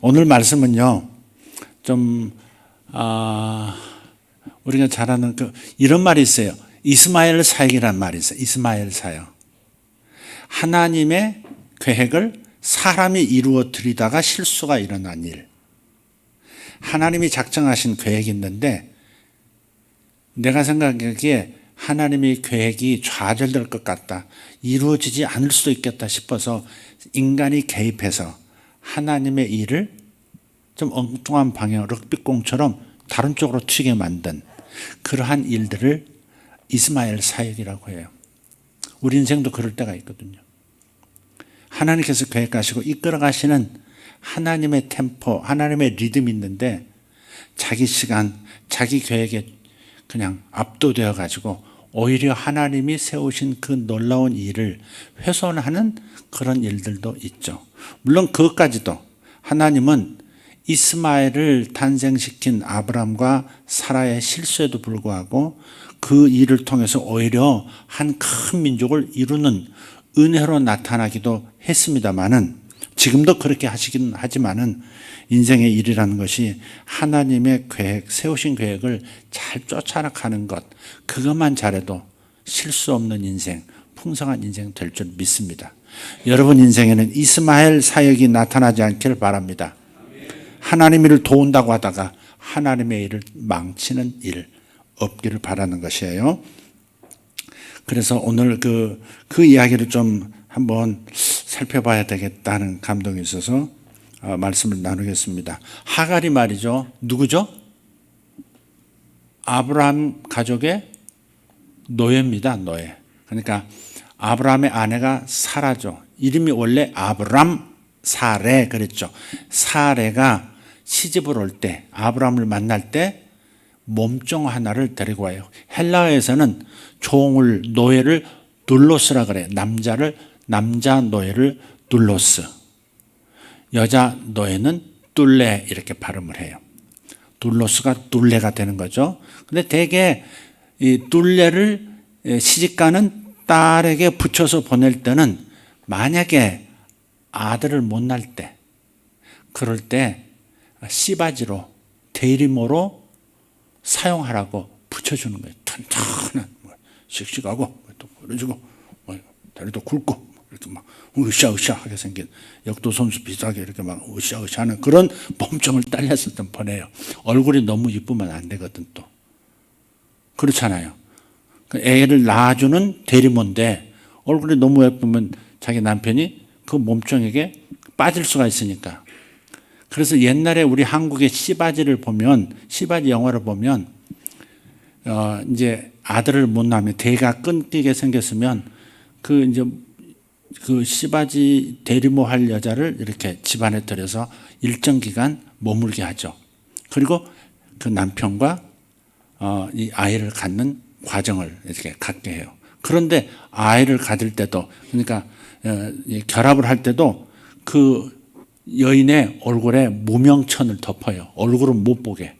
오늘 말씀은요, 좀, 우리가 잘 아는 이런 말이 있어요. 이스마엘 사역이라는 말이 있어요. 이스마엘 사역. 하나님의 계획을 사람이 이루어 드리다가 실수가 일어난 일. 하나님이 작정하신 계획이 있는데, 내가 생각하기에 하나님의 계획이 좌절될 것 같다, 이루어지지 않을 수도 있겠다 싶어서 인간이 개입해서 하나님의 일을 좀 엉뚱한 방향, 럭비공처럼 다른 쪽으로 튀게 만든 그러한 일들을 이스마엘 사역이라고 해요. 우리 인생도 그럴 때가 있거든요. 하나님께서 계획하시고 이끌어 가시는 하나님의 템포, 하나님의 리듬이 있는데 자기 시간, 자기 계획에 그냥 압도되어 가지고 오히려 하나님이 세우신 그 놀라운 일을 훼손하는 그런 일들도 있죠. 물론 그것까지도 하나님은 이스마엘을 탄생시킨 아브람과 사라의 실수에도 불구하고 그 일을 통해서 오히려 한 큰 민족을 이루는 은혜로 나타나기도 했습니다마는, 지금도 그렇게 하시긴 하지만은, 인생의 일이라는 것이 하나님의 계획, 세우신 계획을 잘 쫓아가는 것, 그것만 잘해도 실수 없는 인생, 풍성한 인생 될 줄 믿습니다. 여러분 인생에는 이스마엘 사역이 나타나지 않기를 바랍니다. 하나님 일을 도운다고 하다가 하나님의 일을 망치는 일 없기를 바라는 것이에요. 그래서 오늘 그 이야기를 좀 한번 살펴봐야 되겠다는 감동이 있어서 말씀을 나누겠습니다. 하갈이 말이죠. 누구죠? 아브라함 가족의 노예입니다. 노예. 그러니까 아브라함의 아내가 사라죠. 이름이 원래 아브람 사레 그랬죠. 사레가 시집을 올 때, 아브라함을 만날 때 몸종 하나를 데리고 와요. 헬라어에서는 종을, 노예를 둘로스라 그래요. 남자 노예를 둘로스, 여자 노예는 둘레 이렇게 발음을 해요. 둘로스가 둘레가 되는 거죠. 근데 대개 이 둘레를 시집가는 딸에게 붙여서 보낼 때는, 만약에 아들을 못 낳을 때, 그럴 때 씨바지로, 대리모로 사용하라고 붙여주는 거예요. 튼튼한, 씩씩하고, 또 그래주고, 다리도 굵고, 이렇게 막 으쌰으쌰 하게 생긴, 역도 선수 비슷하게 이렇게 막 으쌰으쌰 하는 그런 몸종을 딸려서 좀 보내요. 얼굴이 너무 이쁘면 안 되거든, 또. 그렇잖아요. 애를 낳아주는 대리모인데, 얼굴이 너무 예쁘면 자기 남편이 그 몸종에게 빠질 수가 있으니까. 그래서 옛날에 우리 한국의 씨바지를 보면, 씨바지 영화를 보면, 이제 아들을 못 낳으면, 대가 끊기게 생겼으면, 그 씨바지 대리모 할 여자를 이렇게 집안에 들여서 일정 기간 머물게 하죠. 그리고 그 남편과 이 아이를 갖는 과정을 이렇게 갖게 해요. 그런데 아이를 가질 때도, 그러니까 결합을 할 때도 그 여인의 얼굴에 무명천을 덮어요. 얼굴은 못 보게.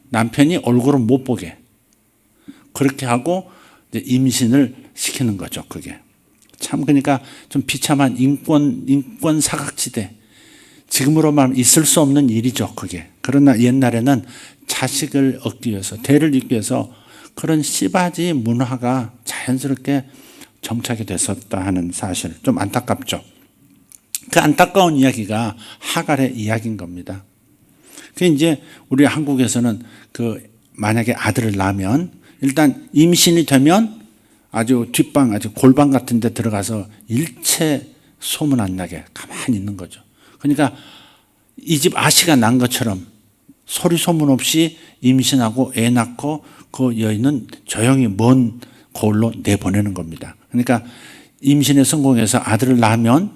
남편이 얼굴은 못 보게. 그렇게 하고 이제 임신을 시키는 거죠. 그게 참, 그러니까 좀 비참한 인권 사각지대, 지금으로 말하면 있을 수 없는 일이죠. 그게. 그러나 옛날에는 자식을 얻기 위해서, 대를 잇기 위해서 그런 씨바지 문화가 자연스럽게 정착이 됐었다 하는 사실, 좀 안타깝죠. 그 안타까운 이야기가 하갈의 이야기인 겁니다. 그 이제 우리 한국에서는 만약에 아들을 낳으면, 일단 임신이 되면 아주 뒷방, 아주 골방 같은 데 들어가서 일체 소문 안 나게 가만히 있는 거죠. 그러니까 이 집 아씨가 난 것처럼 소리 소문 없이 임신하고 애 낳고 그 여인은 조용히 먼 거울로 내보내는 겁니다. 그러니까 임신에 성공해서 아들을 낳으면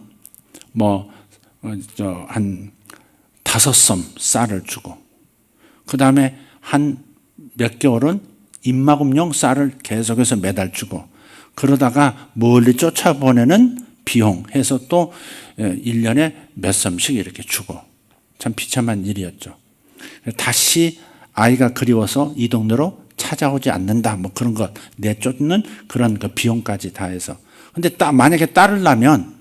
한 5섬 쌀을 주고, 그 다음에 한 몇 개월은 입막음용 쌀을 계속해서 매달 주고, 그러다가 멀리 쫓아보내는 비용 해서 또 1년에 몇 섬씩 이렇게 주고, 참 비참한 일이었죠. 다시 아이가 그리워서 이 동네로 찾아오지 않는다, 그런 것 내쫓는 그런 그 비용까지 다 해서. 근데 만약에 딸을 낳으면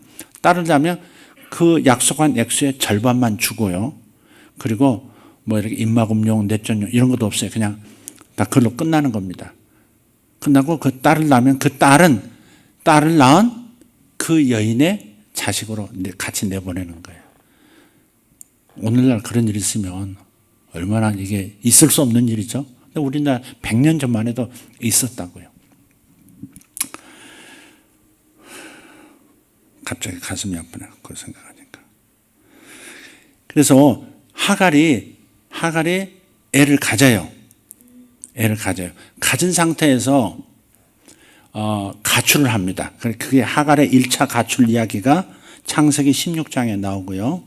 그 약속한 액수의 절반만 주고요. 그리고 뭐 이렇게 입막음용, 넷전용 이런 것도 없어요. 그냥 다 그걸로 끝나는 겁니다. 끝나고 그 딸을 낳으면 그 딸을 낳은 그 여인의 자식으로 같이 내보내는 거예요. 오늘날 그런 일이 있으면 얼마나 이게 있을 수 없는 일이죠. 근데 우리나라 100년 전만 해도 있었다고요. 갑자기 가슴이 아프네. 그걸 생각하니까. 그래서 하갈이 애를 가져요. 가진 상태에서 가출을 합니다. 그게 하갈의 1차 가출 이야기가 창세기 16장에 나오고요.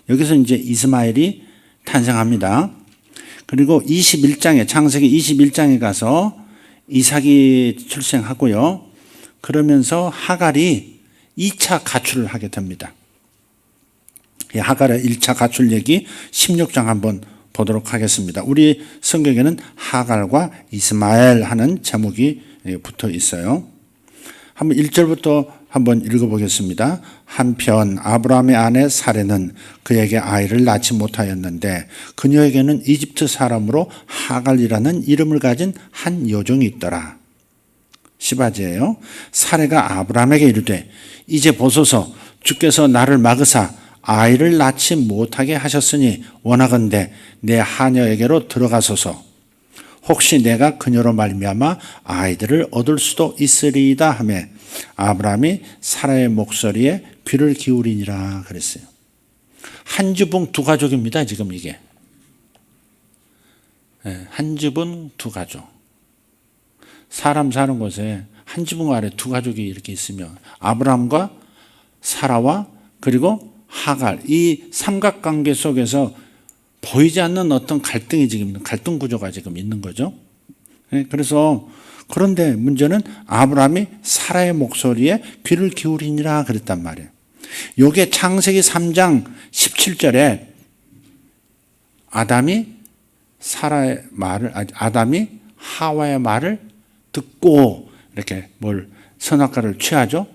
여기서 이제 이스마엘이 탄생합니다. 그리고 21장에 창세기 21장에 가서 이삭이 출생하고요. 그러면서 하갈이 2차 가출을 하게 됩니다. 하갈의 1차 가출 얘기 16장 한번 보도록 하겠습니다. 우리 성경에는 하갈과 이스마엘 하는 제목이 붙어 있어요. 한번 1절부터 한번 읽어보겠습니다. 한편 아브라함의 아내 사레는 그에게 아이를 낳지 못하였는데 그녀에게는 이집트 사람으로 하갈이라는 이름을 가진 한 여종이 있더라. 10아제예요. 사레가 아브라함에게 이르되 이제 보소서 주께서 나를 막으사 아이를 낳지 못하게 하셨으니 원하건대 내 하녀에게로 들어가소서. 혹시 내가 그녀로 말미암아 아이들을 얻을 수도 있으리이다 하매 아브라함이 사라의 목소리에 귀를 기울이니라 그랬어요. 한 지붕 두 가족입니다. 지금 이게. 한 지붕 두 가족. 사람 사는 곳에 한 지붕 아래 두 가족이 이렇게 있으면 아브라함과 사라와 그리고 하갈, 이 삼각관계 속에서 보이지 않는 어떤 갈등 구조가 지금 있는 거죠. 그래서 그런데 문제는 아브라함이 사라의 목소리에 귀를 기울이니라 그랬단 말이에요. 요게 창세기 3장 17절에 아담이 하와의 말을 듣고 이렇게 선악과를 취하죠.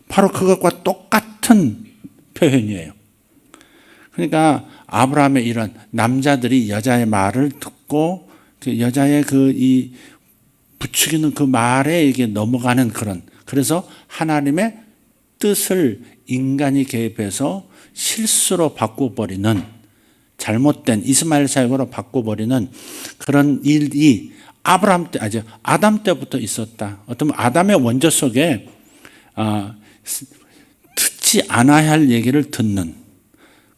바로 그것과 똑같은 표현이에요. 그러니까 아브라함의 이런 남자들이 여자의 말을 듣고 그 여자의 이 부추기는 그 말에 이게 넘어가는 그래서 하나님의 뜻을 인간이 개입해서 실수로 바꿔버리는 잘못된 이스마엘 사역으로 바꿔버리는 그런 일이 아담 때부터 있었다. 어쩌면 아담의 원조 속에 듣지 않아야 할 얘기를 듣는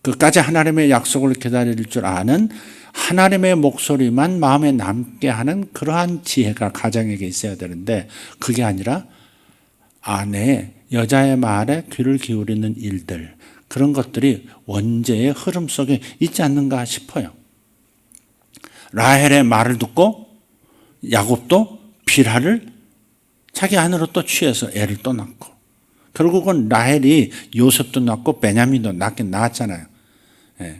끝까지 하나님의 약속을 기다릴 줄 아는 하나님의 목소리만 마음에 남게 하는 그러한 지혜가 가정에게 있어야 되는데 그게 아니라 여자의 말에 귀를 기울이는 일들 그런 것들이 원죄의 흐름 속에 있지 않는가 싶어요. 라헬의 말을 듣고 야곱도 빌하를 자기 아내로 또 취해서 애를 또 낳고 결국은 라헬이 요셉도 낳고 베냐민도 낳았잖아요.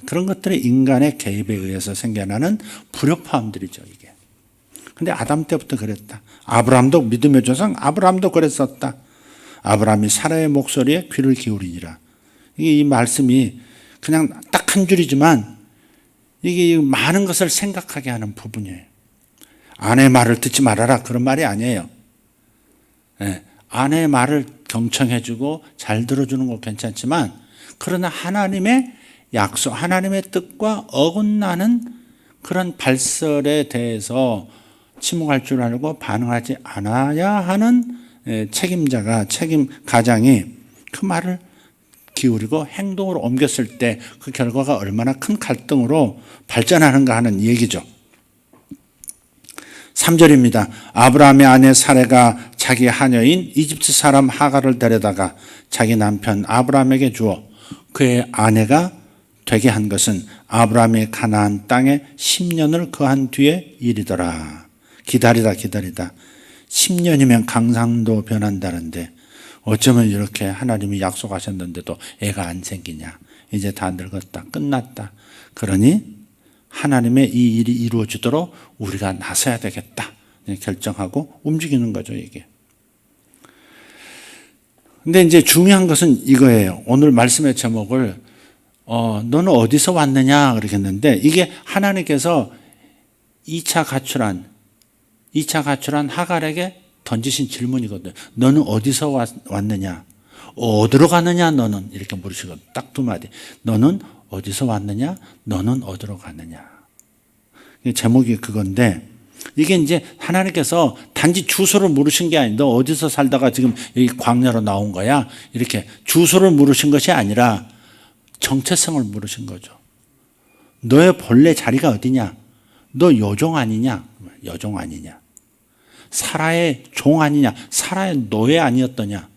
그런 것들이 인간의 개입에 의해서 생겨나는 불협화음들이죠, 이게. 근데 아담 때부터 그랬다. 아브라함도 믿음의 조상 아브라함도 그랬었다. 아브라함이 사라의 목소리에 귀를 기울이니라. 이 말씀이 그냥 딱 한 줄이지만 이게 많은 것을 생각하게 하는 부분이에요. 아내의 말을 듣지 말아라 그런 말이 아니에요. 아내의 말을 경청해주고 잘 들어주는 거 괜찮지만 그러나 하나님의 약속, 하나님의 뜻과 어긋나는 그런 발설에 대해서 침묵할 줄 알고 반응하지 않아야 하는 가장이 그 말을 기울이고 행동으로 옮겼을 때 그 결과가 얼마나 큰 갈등으로 발전하는가 하는 얘기죠. 3절입니다. 아브라함의 아내 사레가 자기 하녀인 이집트 사람 하갈을 데려다가 자기 남편 아브라함에게 주어 그의 아내가 되게 한 것은 아브라함이 가나안 땅에 10년을 거한 뒤의 일이더라. 기다리다 10년이면 강산도 변한다는데 어쩌면 이렇게 하나님이 약속하셨는데도 애가 안 생기냐. 이제 다 늙었다. 끝났다. 그러니 하나님의 이 일이 이루어지도록 우리가 나서야 되겠다. 결정하고 움직이는 거죠, 이게. 근데 이제 중요한 것은 이거예요. 오늘 말씀의 제목을 너는 어디서 왔느냐 그러겠는데 이게 하나님께서 2차 가출한 하갈에게 던지신 질문이거든요. 너는 어디서 왔느냐? 어디로 가느냐 너는? 이렇게 물으시거든요. 딱 두 마디. 너는 어디서 왔느냐? 너는 어디로 가느냐? 제목이 그건데 이게 이제 하나님께서 단지 주소를 물으신 게 아니라 너 어디서 살다가 지금 여기 광야로 나온 거야? 이렇게 주소를 물으신 것이 아니라 정체성을 물으신 거죠. 너의 본래 자리가 어디냐? 너 여종 아니냐? 여종 아니냐? 사라의 종 아니냐? 사라의 노예 아니었더냐?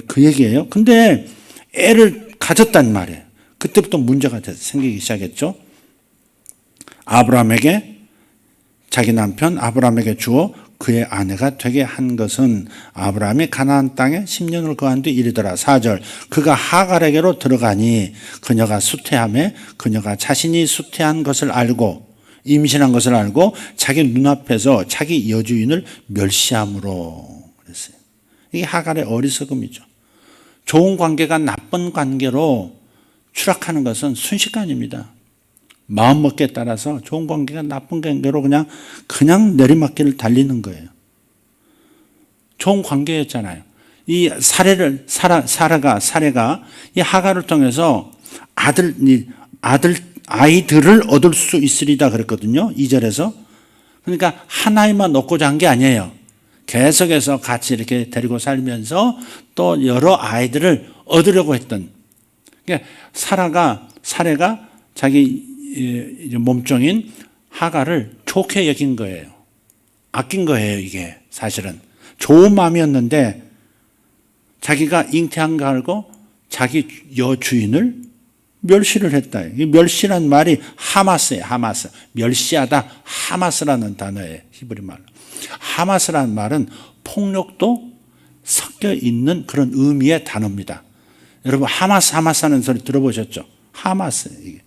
그 얘기예요. 근데 애를 가졌단 말이에요. 그때부터 문제가 생기기 시작했죠. 아브라함에게 자기 남편 아브라함에게 주어 그의 아내가 되게 한 것은 아브라함이 가나안 땅에 10년을 거한 뒤 이르더라. 4절 그가 하갈에게로 들어가니 그녀가 수태하며 그녀가 자신이 수태한 것을 알고 임신한 것을 알고 자기 눈앞에서 자기 여주인을 멸시함으로 그랬어요. 이게 하갈의 어리석음이죠. 좋은 관계가 나쁜 관계로 추락하는 것은 순식간입니다. 마음먹기에 따라서 좋은 관계가 나쁜 관계로 그냥 내리막길을 달리는 거예요. 좋은 관계였잖아요. 이 사례가 이 하갈을 통해서 아이들을 얻을 수 있으리다 그랬거든요. 2절에서. 그러니까 하나님만 얻고자 한 게 아니에요. 계속해서 같이 이렇게 데리고 살면서 또 여러 아이들을 얻으려고 했던. 그러니까 사례가 자기 몸종인 하갈을 좋게 여긴 거예요. 아낀 거예요, 이게 사실은. 좋은 마음이었는데 자기가 잉태한 거 알고 자기 여주인을 멸시를 했다. 이 멸시란 말이 하마스예요, 하마스. 멸시하다, 하마스라는 단어예요, 히브리 말로. 하마스라는 말은 폭력도 섞여 있는 그런 의미의 단어입니다. 여러분 하마스 하는 소리 들어보셨죠? 하마스. 이게.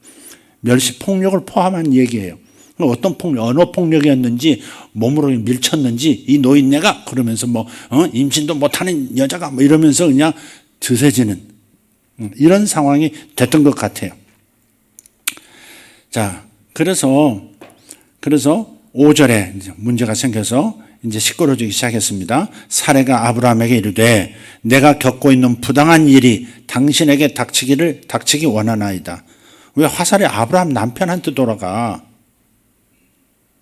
멸시, 폭력을 포함한 얘기예요. 어떤 폭력, 언어 폭력이었는지 몸으로 밀쳤는지 이 노인네가 그러면서 임신도 못하는 여자가 이러면서 그냥 드세지는 이런 상황이 됐던 것 같아요. 자, 그래서 5절에 이제 문제가 생겨서 이제 시끄러지기 시작했습니다. 사례가 아브라함에게 이르되 내가 겪고 있는 부당한 일이 당신에게 닥치기 원하나이다. 왜 화살이 아브라함 남편한테 돌아가?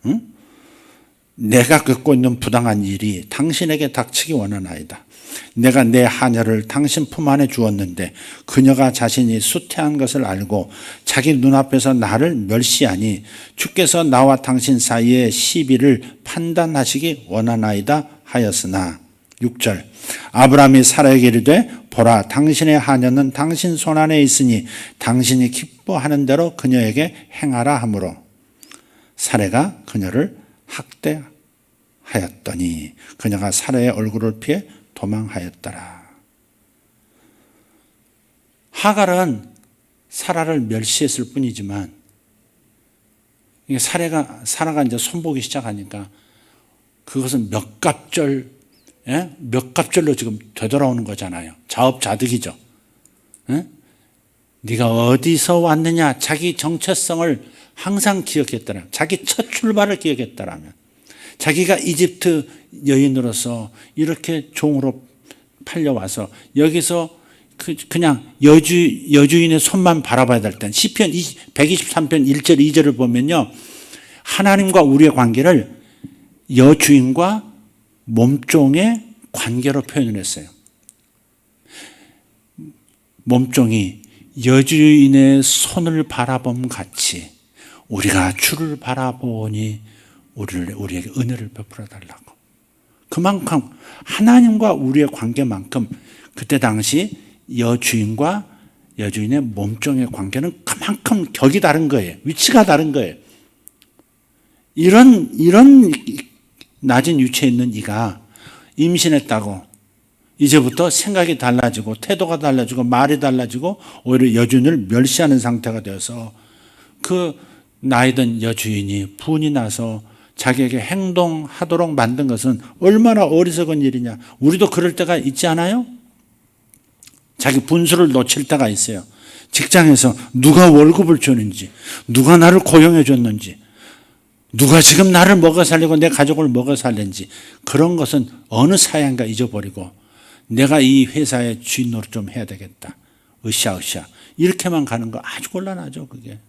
응? 내가 겪고 있는 부당한 일이 당신에게 닥치기 원하나이다. 내가 내 하녀를 당신 품 안에 주었는데 그녀가 자신이 수태한 것을 알고 자기 눈앞에서 나를 멸시하니 주께서 나와 당신 사이의 시비를 판단하시기 원하나이다 하였으나 6절 아브라함이 사라에게 이르되 보라 당신의 하녀는 당신 손안에 있으니 당신이 기뻐하는 대로 그녀에게 행하라 하므로 사라가 그녀를 학대하였더니 그녀가 사라의 얼굴을 피해 도망하였더라. 하갈은 사라를 멸시했을 뿐이지만 사라가 이제 손보기 시작하니까 그것은 몇 갑절로 지금 되돌아오는 거잖아요. 자업자득이죠. 네가 어디서 왔느냐? 자기 정체성을 항상 기억했더라. 자기 첫 출발을 기억했더라면 자기가 이집트 여인으로서 이렇게 종으로 팔려와서 여기서 그냥 여주인의 손만 바라봐야 될 땐 시편 123편 1절 2절을 보면요. 하나님과 우리의 관계를 여주인과 몸종의 관계로 표현을 했어요. 몸종이 여주인의 손을 바라봄 같이 우리가 주를 바라보니 우리에게 은혜를 베풀어 달라고. 그만큼 하나님과 우리의 관계만큼 그때 당시 여주인과 여주인의 몸종의 관계는 그만큼 격이 다른 거예요. 위치가 다른 거예요. 이런 낮은 위치에 있는 이가 임신했다고 이제부터 생각이 달라지고 태도가 달라지고 말이 달라지고 오히려 여주인을 멸시하는 상태가 되어서 그 나이든 여주인이 분이 나서 자기에게 행동하도록 만든 것은 얼마나 어리석은 일이냐. 우리도 그럴 때가 있지 않아요? 자기 분수를 놓칠 때가 있어요. 직장에서 누가 월급을 주는지, 누가 나를 고용해 줬는지, 누가 지금 나를 먹어 살리고 내 가족을 먹어 살는지, 그런 것은 어느 사양가 잊어버리고 내가 이 회사의 주인 노릇 좀 해야 되겠다. 으쌰으쌰. 이렇게만 가는 거 아주 곤란하죠, 그게.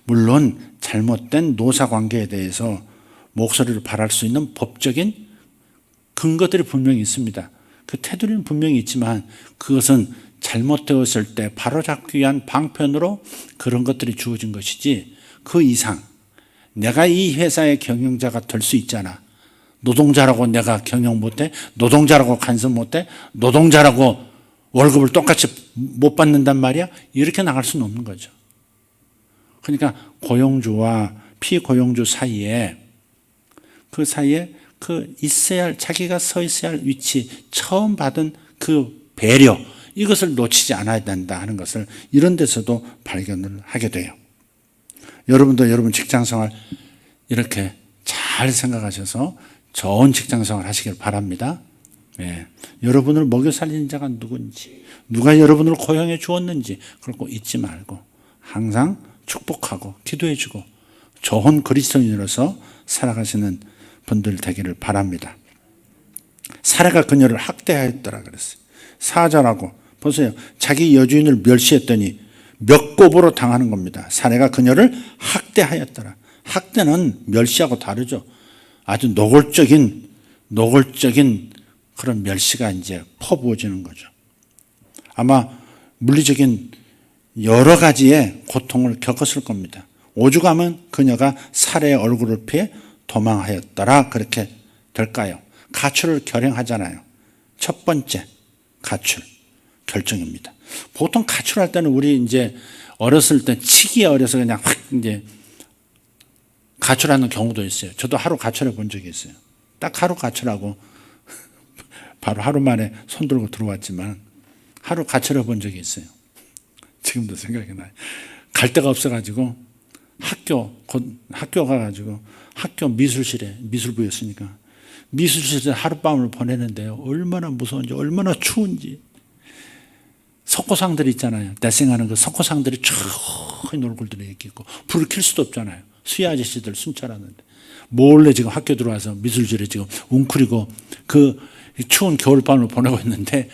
물론 잘못된 노사관계에 대해서 목소리를 발할 수 있는 법적인 근거들이 분명히 있습니다. 그 테두리는 분명히 있지만 그것은 잘못되었을 때 바로잡기 위한 방편으로 그런 것들이 주어진 것이지, 그 이상 내가 이 회사의 경영자가 될 수 있잖아. 노동자라고 내가 경영 못해? 노동자라고 간섭 못해? 노동자라고 월급을 똑같이 못 받는단 말이야? 이렇게 나갈 수는 없는 거죠. 그러니까 고용주와 피고용주 사이에, 그 사이에 그 있어야 할, 자기가 서 있어야 할 위치, 처음 받은 그 배려, 이것을 놓치지 않아야 된다 하는 것을 이런 데서도 발견을 하게 돼요. 여러분도 여러분 직장생활 이렇게 잘 생각하셔서 좋은 직장생활 하시길 바랍니다. 예. 여러분을 먹여 살리는 자가 누군지, 누가 여러분을 고용해 주었는지 그걸 꼭 잊지 말고 항상 축복하고 기도해주고 좋은 그리스도인으로서 살아가시는 분들 되기를 바랍니다. 사례가 그녀를 학대하였더라 그랬어요. 사자라고 보세요. 자기 여주인을 멸시했더니 몇 곱으로 당하는 겁니다. 사례가 그녀를 학대하였더라. 학대는 멸시하고 다르죠. 아주 노골적인 그런 멸시가 이제 퍼부어지는 거죠. 아마 물리적인 여러 가지의 고통을 겪었을 겁니다. 오죽하면 그녀가 사례의 얼굴을 피해 도망하였더라 그렇게 될까요? 가출을 결행하잖아요. 첫 번째 가출 결정입니다. 보통 가출할 때는 우리 이제 어렸을 때 치기에 어려서 그냥 확 이제 가출하는 경우도 있어요. 저도 하루 가출해 본 적이 있어요. 딱 하루 가출하고 바로 하루 만에 손 들고 들어왔지만 하루 가출해 본 적이 있어요. 지금도 생각이 나요. 갈 데가 없어가지고 학교 가가지고 학교 미술실에 미술부였으니까 미술실에 하룻밤을 보내는데요. 얼마나 무서운지, 얼마나 추운지. 석고상들이 있잖아요. 대생하는 그 석고상들이 큰 얼굴들이 이렇게 있고 불을 켤 수도 없잖아요. 수야 아저씨들 순찰하는데 몰래 지금 학교 들어와서 미술실에 지금 웅크리고 그 추운 겨울밤을 보내고 있는데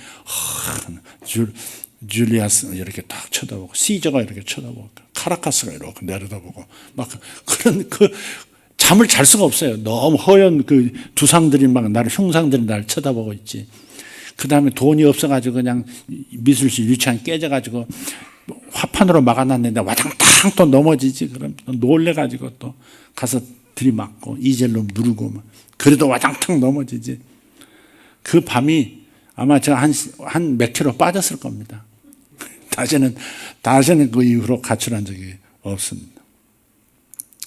줄리아스 이렇게 딱 쳐다보고 시저가 이렇게 쳐다보고 카라카스가 이렇게 내려다보고 막 그런 그 잠을 잘 수가 없어요. 너무 허연 그 두상들이 막 나를 흉상들이 나를 쳐다보고 있지. 그 다음에 돈이 없어가지고 그냥 미술실 유치원 깨져가지고 화판으로 막아놨는데 와당탕 또 넘어지지. 그럼 또 놀래가지고 또 가서 들이맞고 이젤로 누르고 막. 그래도 와당탕 넘어지지. 그 밤이 아마 제가 한 몇 킬로 빠졌을 겁니다. 다시는 그 이후로 가출한 적이 없습니다.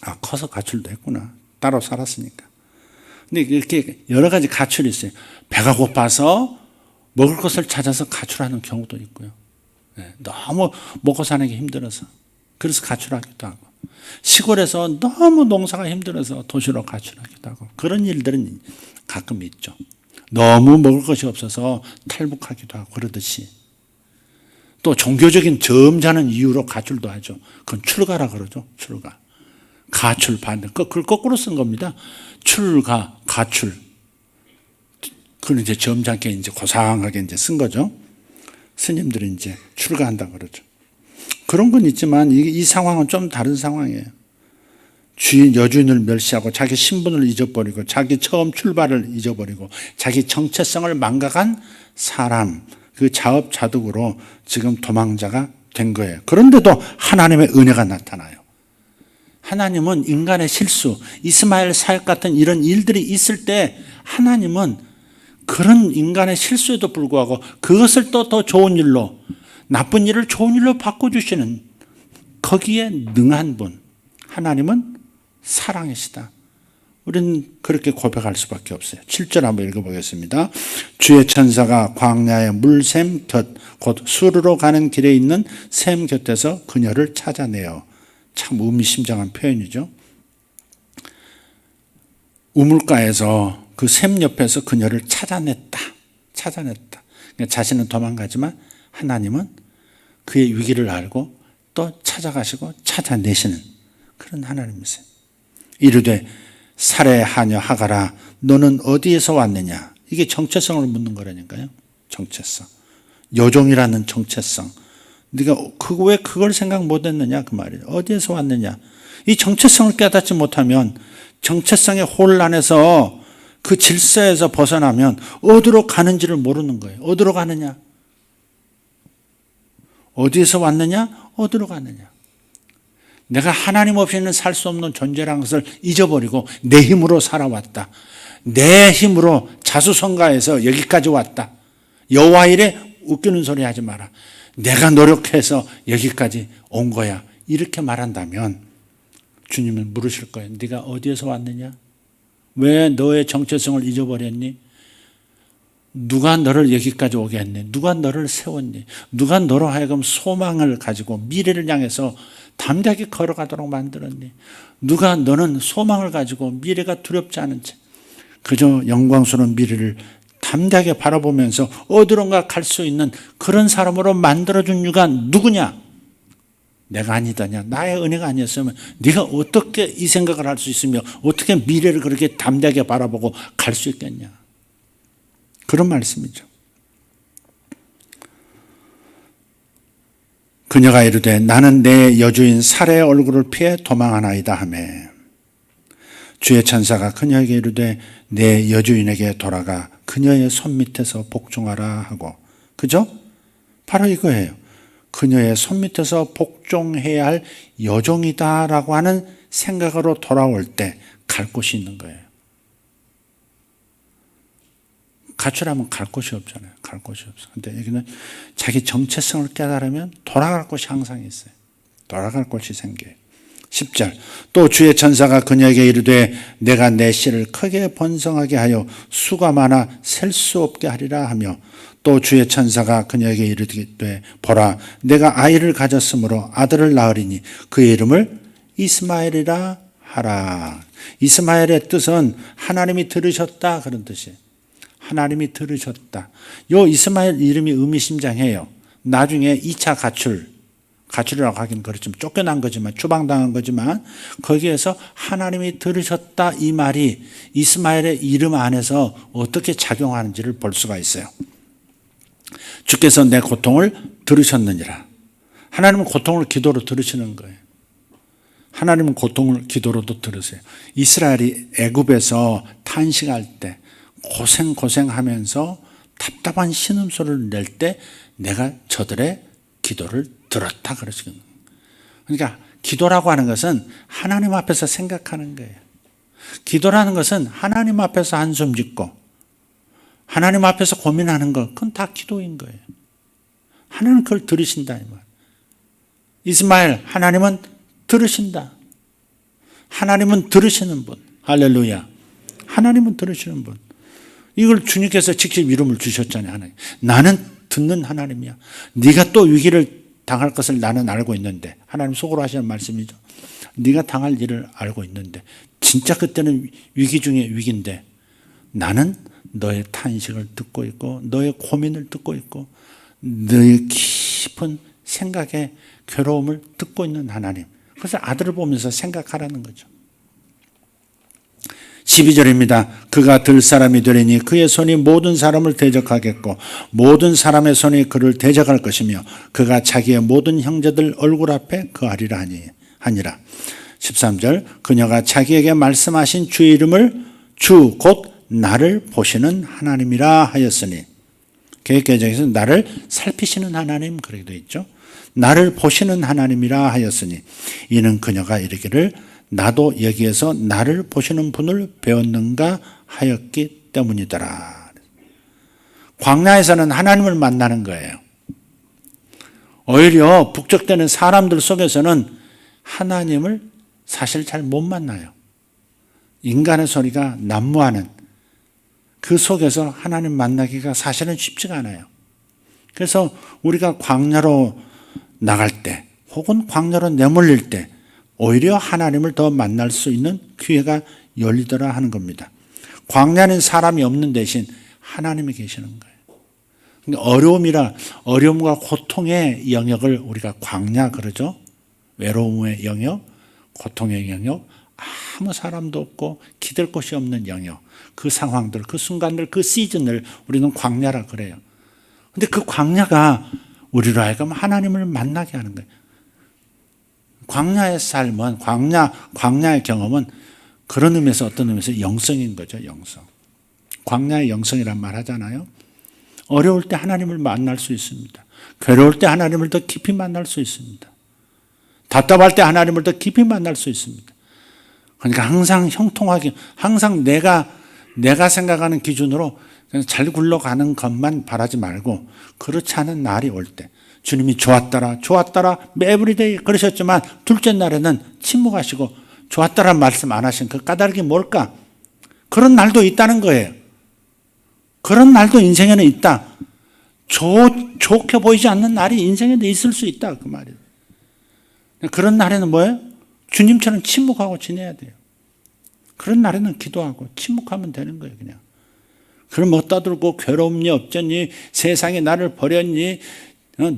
아, 커서 가출도 했구나. 따로 살았으니까. 근데 이렇게 여러 가지 가출이 있어요. 배가 고파서 먹을 것을 찾아서 가출하는 경우도 있고요. 네, 너무 먹고 사는 게 힘들어서. 그래서 가출하기도 하고. 시골에서 너무 농사가 힘들어서 도시로 가출하기도 하고. 그런 일들은 가끔 있죠. 너무 먹을 것이 없어서 탈북하기도 하고 그러듯이. 또 종교적인 점잖은 이유로 가출도 하죠. 그건 출가라 그러죠. 출가. 가출 반대. 그걸 거꾸로 쓴 겁니다. 출가, 가출. 그걸 이제 점잖게 이제 고상하게 이제 쓴 거죠. 스님들이 이제 출가한다 그러죠. 그런 건 있지만 이 상황은 좀 다른 상황이에요. 주인, 여주인을 멸시하고 자기 신분을 잊어버리고 자기 처음 출발을 잊어버리고 자기 정체성을 망각한 사람, 그 자업자득으로 지금 도망자가 된 거예요. 그런데도 하나님의 은혜가 나타나요. 하나님은 인간의 실수, 이스마엘 사역 같은 이런 일들이 있을 때 하나님은 그런 인간의 실수에도 불구하고 그것을 또 더 좋은 일로, 나쁜 일을 좋은 일로 바꿔주시는 거기에 능한 분, 하나님은 사랑이시다. 우리는 그렇게 고백할 수밖에 없어요. 7절 한번 읽어보겠습니다. 주의 천사가 광야의 물샘 곁, 곧 수르로 가는 길에 있는 샘 곁에서 그녀를 찾아내어. 참 의미심장한 표현이죠. 우물가에서 그 샘 옆에서 그녀를 찾아냈다. 그러니까 자신은 도망가지만 하나님은 그의 위기를 알고 또 찾아가시고 찾아내시는 그런 하나님이세요. 이르되 살해하녀 하가라 너는 어디에서 왔느냐. 이게 정체성을 묻는 거라니까요. 정체성. 여종이라는 정체성. 네가 왜 그걸 생각 못했느냐 그 말이에요. 어디에서 왔느냐. 이 정체성을 깨닫지 못하면 정체성의 혼란에서 그 질서에서 벗어나면 어디로 가는지를 모르는 거예요. 어디로 가느냐. 어디에서 왔느냐. 어디로 가느냐. 내가 하나님 없이는 살 수 없는 존재라는 것을 잊어버리고 내 힘으로 살아왔다. 내 힘으로 자수성가해서 여기까지 왔다. 여호와 이래 웃기는 소리 하지 마라. 내가 노력해서 여기까지 온 거야. 이렇게 말한다면 주님은 물으실 거예요. 네가 어디에서 왔느냐? 왜 너의 정체성을 잊어버렸니? 누가 너를 여기까지 오게 했니? 누가 너를 세웠니? 누가 너로 하여금 소망을 가지고 미래를 향해서 담대하게 걸어가도록 만들었니? 누가 너는 소망을 가지고 미래가 두렵지 않은 채 그저 영광스러운 미래를 담대하게 바라보면서 어디론가 갈 수 있는 그런 사람으로 만들어준 이유가 누구냐? 내가 아니다냐? 나의 은혜가 아니었으면 네가 어떻게 이 생각을 할 수 있으며 어떻게 미래를 그렇게 담대하게 바라보고 갈 수 있겠냐? 그런 말씀이죠. 그녀가 이르되 나는 내 여주인 살해의 얼굴을 피해 도망하나이다 하매 주의 천사가 그녀에게 이르되 내 여주인에게 돌아가 그녀의 손 밑에서 복종하라 하고. 그죠? 바로 이거예요. 그녀의 손 밑에서 복종해야 할 여종이다라고 하는 생각으로 돌아올 때 갈 곳이 있는 거예요. 가출하면 갈 곳이 없잖아요. 갈 곳이 없어. 근데 여기는 자기 정체성을 깨달으면 돌아갈 곳이 항상 있어요. 돌아갈 곳이 생겨요. 10절 또 주의 천사가 그녀에게 이르되 내가 내 씨를 크게 번성하게 하여 수가 많아 셀 수 없게 하리라 하며 또 주의 천사가 그녀에게 이르되 보라 내가 아이를 가졌으므로 아들을 낳으리니 그의 이름을 이스마엘이라 하라. 이스마엘의 뜻은 하나님이 들으셨다 그런 뜻이에요. 하나님이 들으셨다. 요 이스마엘 이름이 의미심장해요. 나중에 2차 가출이라고 하긴 그렇지만 쫓겨난 거지만 추방당한 거지만 거기에서 하나님이 들으셨다 이 말이 이스마엘의 이름 안에서 어떻게 작용하는지를 볼 수가 있어요. 주께서 내 고통을 들으셨느니라. 하나님은 고통을 기도로 들으시는 거예요. 하나님은 고통을 기도로도 들으세요. 이스라엘이 애굽에서 탄식할 때 고생하면서 답답한 신음소리를 낼 때 내가 저들의 기도를 들었다 그러시거든요. 그러니까 기도라고 하는 것은 하나님 앞에서 생각하는 거예요. 기도라는 것은 하나님 앞에서 한숨 짓고 하나님 앞에서 고민하는 것, 그건 다 기도인 거예요. 하나님은 그걸 들으신다 이 말. 이스마엘 하나님은 들으신다. 하나님은 들으시는 분. 할렐루야. 하나님은 들으시는 분. 이걸 주님께서 직접 이름을 주셨잖아요. 하나님. 나는 듣는 하나님이야. 네가 또 위기를 당할 것을 나는 알고 있는데 하나님 속으로 하시는 말씀이죠. 네가 당할 일을 알고 있는데 진짜 그때는 위기 중에 위기인데 나는 너의 탄식을 듣고 있고 너의 고민을 듣고 있고 너의 깊은 생각의 괴로움을 듣고 있는 하나님. 그래서 아들을 보면서 생각하라는 거죠. 12절입니다. 그가 들 사람이 되리니 그의 손이 모든 사람을 대적하겠고 모든 사람의 손이 그를 대적할 것이며 그가 자기의 모든 형제들 얼굴 앞에 거하리라 하니라. 13절 그녀가 자기에게 말씀하신 주의 이름을 주 곧 나를 보시는 하나님이라 하였으니 개역개정에서 나를 살피시는 하나님 그렇게 되어 있죠. 나를 보시는 하나님이라 하였으니 이는 그녀가 이르기를 나도 여기에서 나를 보시는 분을 배웠는가 하였기 때문이더라. 광야에서는 하나님을 만나는 거예요. 오히려 북적대는 사람들 속에서는 하나님을 사실 잘 못 만나요. 인간의 소리가 난무하는 그 속에서 하나님 만나기가 사실은 쉽지가 않아요. 그래서 우리가 광야로 나갈 때 혹은 광야로 내몰릴 때 오히려 하나님을 더 만날 수 있는 기회가 열리더라 하는 겁니다. 광야는 사람이 없는 대신 하나님이 계시는 거예요. 그러니까 어려움과 고통의 영역을 우리가 광야 그러죠. 외로움의 영역, 고통의 영역, 아무 사람도 없고 기댈 곳이 없는 영역, 그 상황들, 그 순간들, 그 시즌을 우리는 광야라 그래요. 근데 그 광야가 우리로 하여금 하나님을 만나게 하는 거예요. 광야의 삶은, 광야의 경험은 그런 의미에서 어떤 의미에서 영성인 거죠, 영성. 광야의 영성이란 말 하잖아요. 어려울 때 하나님을 만날 수 있습니다. 괴로울 때 하나님을 더 깊이 만날 수 있습니다. 답답할 때 하나님을 더 깊이 만날 수 있습니다. 그러니까 항상 형통하게, 항상 내가 생각하는 기준으로 그냥 잘 굴러가는 것만 바라지 말고, 그렇지 않은 날이 올 때, 주님이 좋았더라 에브리데이 그러셨지만 둘째 날에는 침묵하시고 좋았더라 말씀 안 하신 그 까닭이 뭘까? 그런 날도 있다는 거예요. 그런 날도 인생에는 있다. 좋게 보이지 않는 날이 인생에도 있을 수 있다, 그 말이에요. 그런 날에는 뭐예요? 주님처럼 침묵하고 지내야 돼요. 그런 날에는 기도하고 침묵하면 되는 거예요, 그냥. 그럼 뭐 떠들고 괴롭니 없잖니, 세상이 나를 버렸니,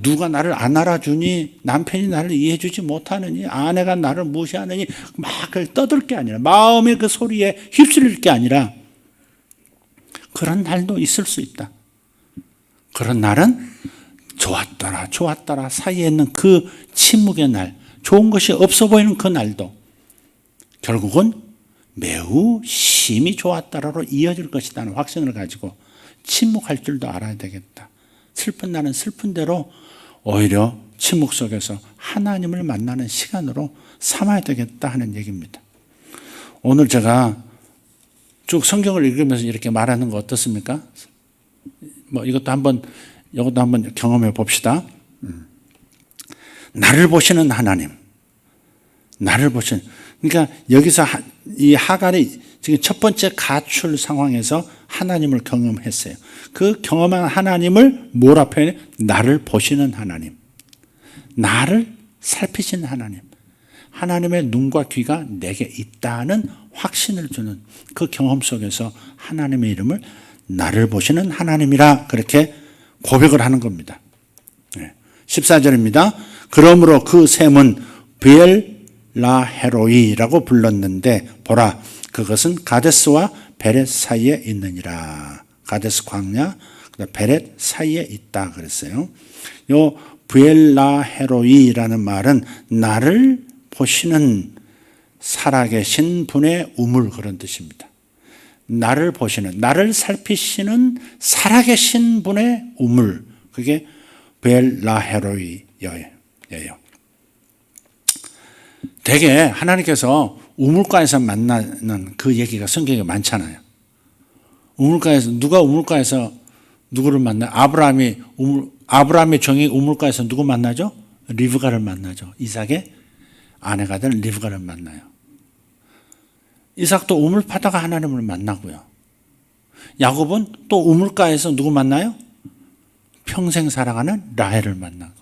누가 나를 안 알아주니, 남편이 나를 이해해주지 못하느니, 아내가 나를 무시하느니, 막 떠들 게 아니라, 마음의 그 소리에 휩쓸릴 게 아니라, 그런 날도 있을 수 있다. 그런 날은 좋았더라 사이에 있는 그 침묵의 날, 좋은 것이 없어 보이는 그 날도 결국은 매우 심히 좋았더라로 이어질 것이라는 확신을 가지고 침묵할 줄도 알아야 되겠다. 슬픈 날은 슬픈 대로 오히려 침묵 속에서 하나님을 만나는 시간으로 삼아야 되겠다 하는 얘기입니다. 오늘 제가 쭉 성경을 읽으면서 이렇게 말하는 거 어떻습니까? 뭐 이것도 한번 경험해 봅시다. 나를 보시는 하나님. 나를 보시는. 그러니까 여기서 이 하갈이 지금 첫 번째 가출 상황에서 하나님을 경험했어요. 그 경험한 하나님을 뭐라 표현해? 나를 보시는 하나님. 나를 살피시는 하나님. 하나님의 눈과 귀가 내게 있다는 확신을 주는 그 경험 속에서 하나님의 이름을 나를 보시는 하나님이라 그렇게 고백을 하는 겁니다. 14절입니다. 그러므로 그 샘은 브엘라헤로이라고 불렀는데 보라 그것은 가데스와 베렛 사이에 있느니라. 가데스 광야, 베렛 사이에 있다 그랬어요. 요 브엘라헤로이라는 말은 나를 보시는 살아계신 분의 우물 그런 뜻입니다. 나를 보시는, 나를 살피시는 살아계신 분의 우물, 그게 벨라헤로이예요. 되게 하나님께서 우물가에서 만나는 그 얘기가 성경에 많잖아요. 누가 우물가에서 누구를 만나요? 아브라함의 종이 우물가에서 누구 만나죠? 리브가를 만나죠. 이삭의 아내가 된 리브가를 만나요. 이삭도 우물 파다가 하나님을 만나고요. 야곱은 또 우물가에서 누구 만나요? 평생 사랑하는 라헬을 만나고.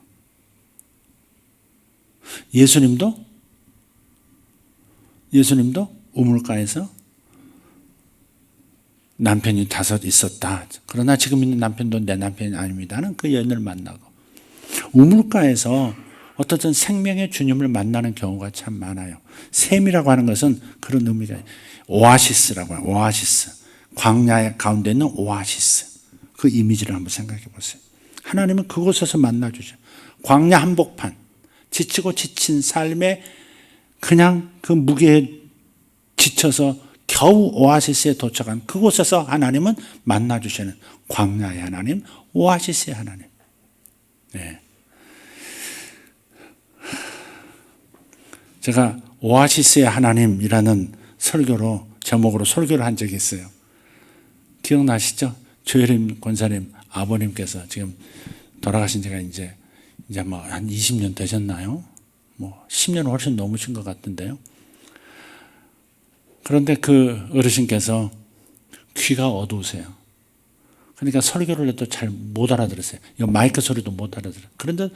예수님도 우물가에서 남편이 5 있었다. 그러나 지금 있는 남편도 내 남편이 아닙니다는 그 여인을 만나고. 우물가에서 어떤 생명의 주님을 만나는 경우가 참 많아요. 샘이라고 하는 것은 그런 의미가 오아시스라고 해요. 오아시스. 광야 가운데 있는 오아시스. 그 이미지를 한번 생각해 보세요. 하나님은 그곳에서 만나주죠. 광야 한복판. 지치고 지친 삶에 그냥 그 무게에 지쳐서 겨우 오아시스에 도착한 그곳에서 하나님은 만나주시는 광야의 하나님, 오아시스의 하나님. 네. 제가 오아시스의 하나님이라는 제목으로 설교를 한 적이 있어요. 기억나시죠? 조혜림 권사님 아버님께서 지금 돌아가신 지가 이제 뭐 한 20년 되셨나요? 뭐 10년 훨씬 넘으신 것 같은데요. 그런데 그 어르신께서 귀가 어두우세요. 그러니까 설교를 해도 잘 못 알아들으세요. 마이크 소리도 못 알아들어요. 그런데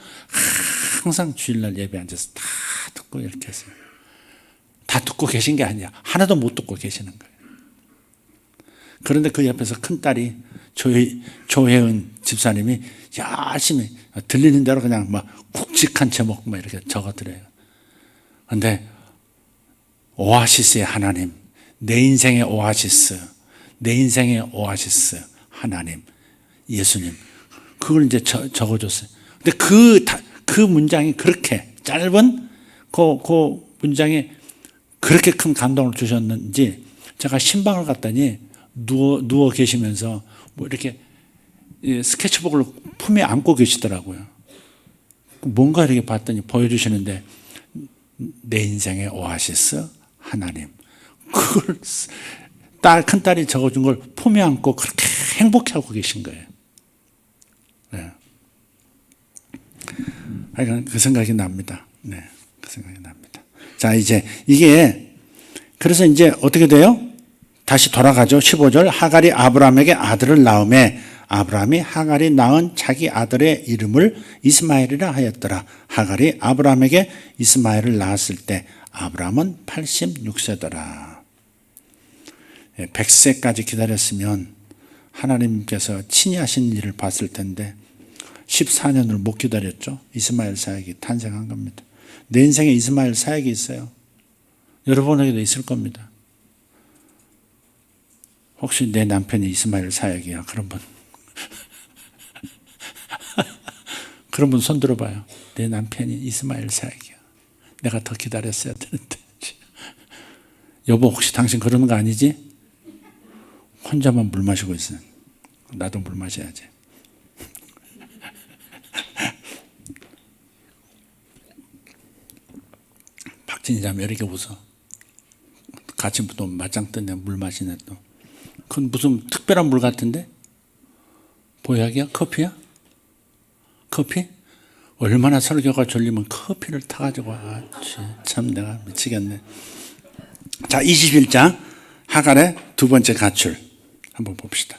항상 주일날 예배 앉아서 다 듣고 이렇게 했어요. 다 듣고 계신 게 아니야. 하나도 못 듣고 계시는 거예요. 그런데 그 옆에서 큰딸이 조혜은 집사님이 열심히 들리는 대로 그냥 막 굵직한 제목 막 이렇게 적어드려요. 근데 오아시스의 하나님, 내 인생의 오아시스, 내 인생의 오아시스 하나님, 예수님, 그걸 이제 적어줬어요. 근데 그 문장이 그렇게 짧은 그 문장에 그렇게 큰 감동을 주셨는지 제가 신방을 갔더니 누워 계시면서 뭐 이렇게 스케치북을 품에 안고 계시더라고요. 뭔가 이렇게 봤더니 보여주시는데 내 인생의 오아시스 하나님, 그걸 큰딸이 적어준 걸 품에 안고 그렇게 행복해하고 계신 거예요. 네. 그 생각이 납니다. 네, 그 생각이 납니다. 자, 이제 이게 그래서 이제 어떻게 돼요? 다시 돌아가죠. 15절. 하갈이 아브라함에게 아들을 낳음에 아브라함이 하갈이 낳은 자기 아들의 이름을 이스마엘이라 하였더라. 하갈이 아브라함에게 이스마엘을 낳았을 때 아브라함은 86세더라. 100세까지 기다렸으면 하나님께서 친히 하신 일을 봤을 텐데 14년을 못 기다렸죠. 이스마엘 사역이 탄생한 겁니다. 내 인생에 이스마엘 사역이 있어요. 여러분에게도 있을 겁니다. 혹시 내 남편이 이스마엘 사역이야? 그런 분. 그런 분 손 들어봐요. 내 남편이 이스마엘 사역이야. 내가 더 기다렸어야 되는데. 여보, 혹시 당신 그러는 거 아니지? 혼자만 물 마시고 있어. 나도 물 마셔야지. 박진희 자매 이렇게 웃어. 같이 또 맞짱 뜨네. 물 마시네 또. 그건 무슨 특별한 물 같은데? 보약이야? 커피야? 커피? 얼마나 설교가 졸리면 커피를 타가지고 참 내가 미치겠네. 자, 21장 하갈의 두 번째 가출 한번 봅시다.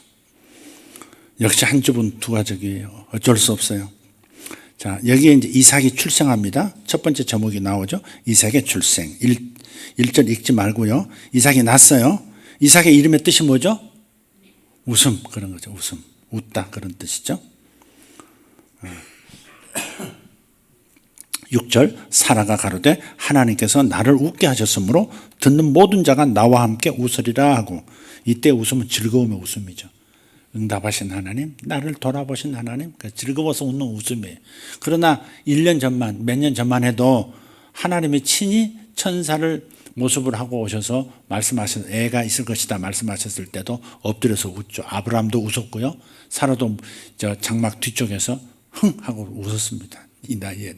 역시 한 줍은 두 가족이에요. 어쩔 수 없어요. 자, 여기에 이제 이삭이 출생합니다. 첫 번째 제목이 나오죠. 이삭의 출생. 1절 읽지 말고요. 이삭이 났어요. 이삭의 이름의 뜻이 뭐죠? 웃음, 그런 거죠. 웃음, 웃다, 그런 뜻이죠. 6절 사라가 가로되 하나님께서 나를 웃게 하셨으므로 듣는 모든 자가 나와 함께 웃으리라 하고, 이때 웃음은 즐거움의 웃음이죠. 응답하신 하나님, 나를 돌아보신 하나님, 즐거워서 웃는 웃음이에요. 그러나 1년 전만, 몇 년 전만 해도 하나님이 친히 천사를 모습을 하고 오셔서 말씀하셔서 애가 있을 것이다 말씀하셨을 때도 엎드려서 웃죠. 아브라함도 웃었고요. 사라도 저 장막 뒤쪽에서 흥 하고 웃었습니다. 이 나이에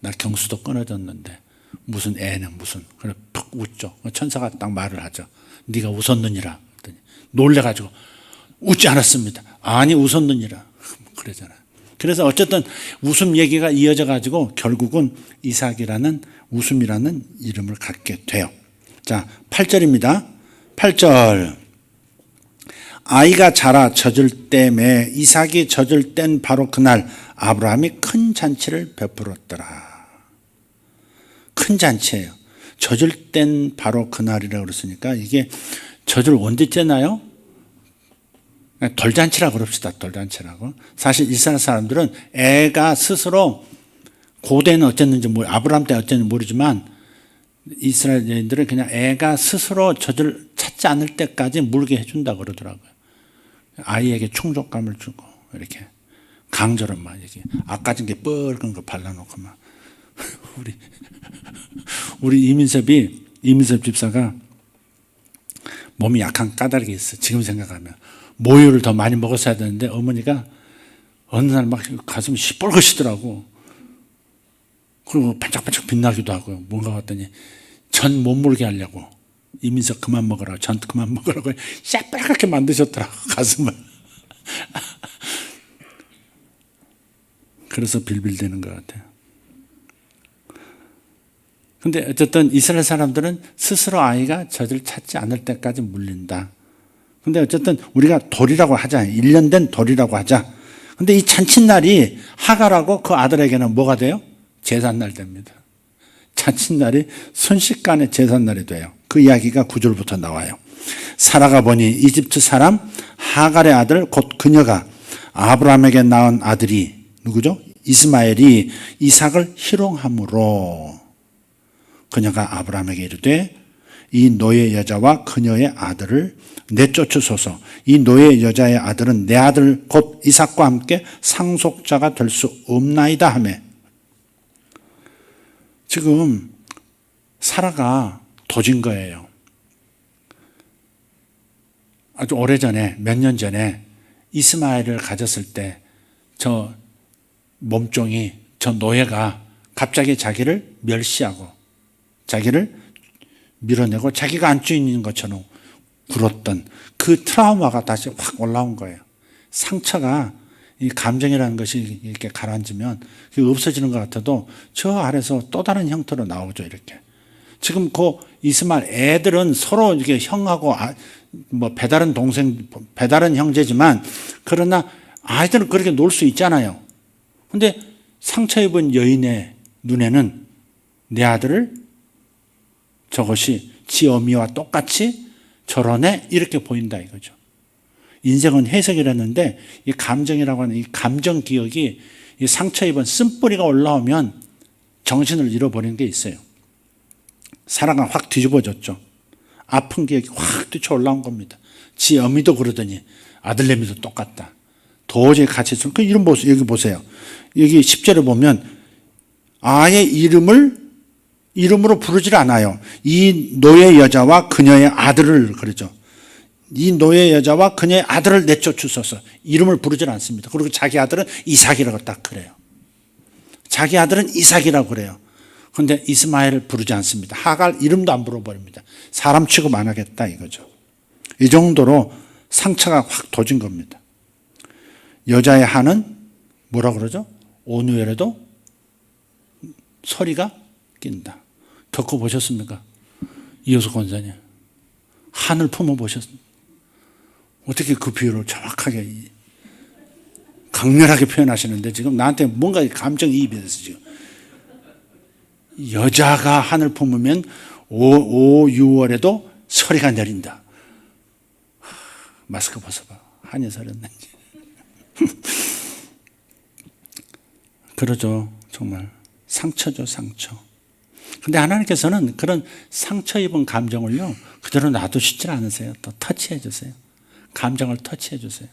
나 경수도 끊어졌는데 무슨 애는 무슨, 그래 푹 웃죠. 천사가 딱 말을 하죠. 네가 웃었느니라. 그랬더니 놀래가지고 웃지 않았습니다. 아니 웃었느니라. 그러잖아요. 그래서 어쨌든 웃음 얘기가 이어져 가지고 결국은 이삭이라는 웃음이라는 이름을 갖게 돼요. 자, 8절입니다. 8절. 아이가 자라 젖을 때에 이삭이 젖을 땐 바로 그날 아브라함이 큰 잔치를 베풀었더라. 큰 잔치예요. 젖을 땐 바로 그날이라고 그랬으니까 이게 젖을 언제 째나요? 돌잔치라고 그럽시다. 돌잔치라고. 사실 이스라엘 사람들은 애가 스스로 고대는 어쨌는지 아브라함 때 어쨌는지 모르지만 이스라엘인들은 그냥 애가 스스로 젖을 찾지 않을 때까지 물게 해준다고 그러더라고요. 아이에게 충족감을 주고 이렇게 강제로 막 이렇게 아까진 게 뻘건 거 발라놓고 막 우리 이민섭 집사가 몸이 약간 까다르게 있어. 지금 생각하면 모유를 더 많이 먹었어야 되는데 어머니가 어느 날 막 가슴이 시뻘겋시더라고. 그리고 반짝반짝 빛나기도 하고 뭔가 봤더니 전 못 물게 하려고 이민석 그만 먹으라고, 전 그만 먹으라고 새빨갛게 만드셨더라고 가슴을. 그래서 빌빌대는 것 같아요. 근데 어쨌든 이스라엘 사람들은 스스로 아이가 젖을 찾지 않을 때까지 물린다. 근데 어쨌든 우리가 돌이라고 하자. 1년 된 돌이라고 하자. 근데 이 잔칫날이 하갈하고 그 아들에게는 뭐가 돼요? 제삿날 됩니다. 잔칫날이 순식간에 제삿날이 돼요. 그 이야기가 9절부터 나와요. 사라가 보니 이집트 사람 하갈의 아들 곧 그녀가 아브라함에게 낳은 아들이 누구죠? 이스마엘이 이삭을 희롱함으로 그녀가 아브라함에게 이르되 이 노예 여자와 그녀의 아들을 내쫓으소서. 이 노예 여자의 아들은 내 아들 곧 이삭과 함께 상속자가 될 수 없나이다 하며, 지금 사라가 도진 거예요. 아주 오래전에, 몇 년 전에 이스마엘을 가졌을 때 저 몸종이, 저 노예가 갑자기 자기를 멸시하고 자기를 밀어내고 자기가 안주 있는 것처럼 굴었던 그 트라우마가 다시 확 올라온 거예요. 상처가, 이 감정이라는 것이 이렇게 가라앉으면 그게 없어지는 것 같아도 저 아래서 또 다른 형태로 나오죠, 이렇게. 지금 그 이스마엘 애들은 서로 이렇게 형하고 뭐 배다른 동생, 배다른 형제지만 그러나 아이들은 그렇게 놀 수 있잖아요. 근데 상처 입은 여인의 눈에는 내 아들을 저것이 지 어미와 똑같이 저러네 이렇게 보인다 이거죠. 인생은 해석이라는데 이 감정이라고 하는 이 감정 기억이 이 상처 입은 쓴뿌리가 올라오면 정신을 잃어버리는 게 있어요. 사라가 확 뒤집어졌죠. 아픈 기억이 확 뛰쳐 올라온 겁니다. 지 어미도 그러더니 아들내미도 똑같다. 도저히 같이 있으면, 그 이름 보세요. 여기 보세요. 여기 10절에 보면 아예 이름으로 부르질 않아요. 이 노예 여자와 그녀의 아들을 그러죠. 이 노예 여자와 그녀의 아들을 내쫓으소서. 이름을 부르질 않습니다. 그리고 자기 아들은 이삭이라고 딱 그래요. 자기 아들은 이삭이라고 그래요. 그런데 이스마엘을 부르지 않습니다. 하갈 이름도 안 불러버립니다. 사람 취급 안 하겠다 이거죠. 이 정도로 상처가 확 도진 겁니다. 여자의 한은 뭐라 그러죠? 온유에라도 서리가 낀다. 겪어보셨습니까? 이효석 권사님. 한을 품어보셨습니까? 어떻게 그 비유를 정확하게 강렬하게 표현하시는데 지금 나한테 뭔가 감정이입이 됐어 지금. 여자가 한을 품으면 6월에도 서리가 내린다. 마스크 벗어봐. 한이 서렸네. 그러죠. 정말 상처죠, 상처. 근데 하나님께서는 그런 상처 입은 감정을요 그대로 놔두시질 않으세요. 또 터치해 주세요. 감정을 터치해 주세요.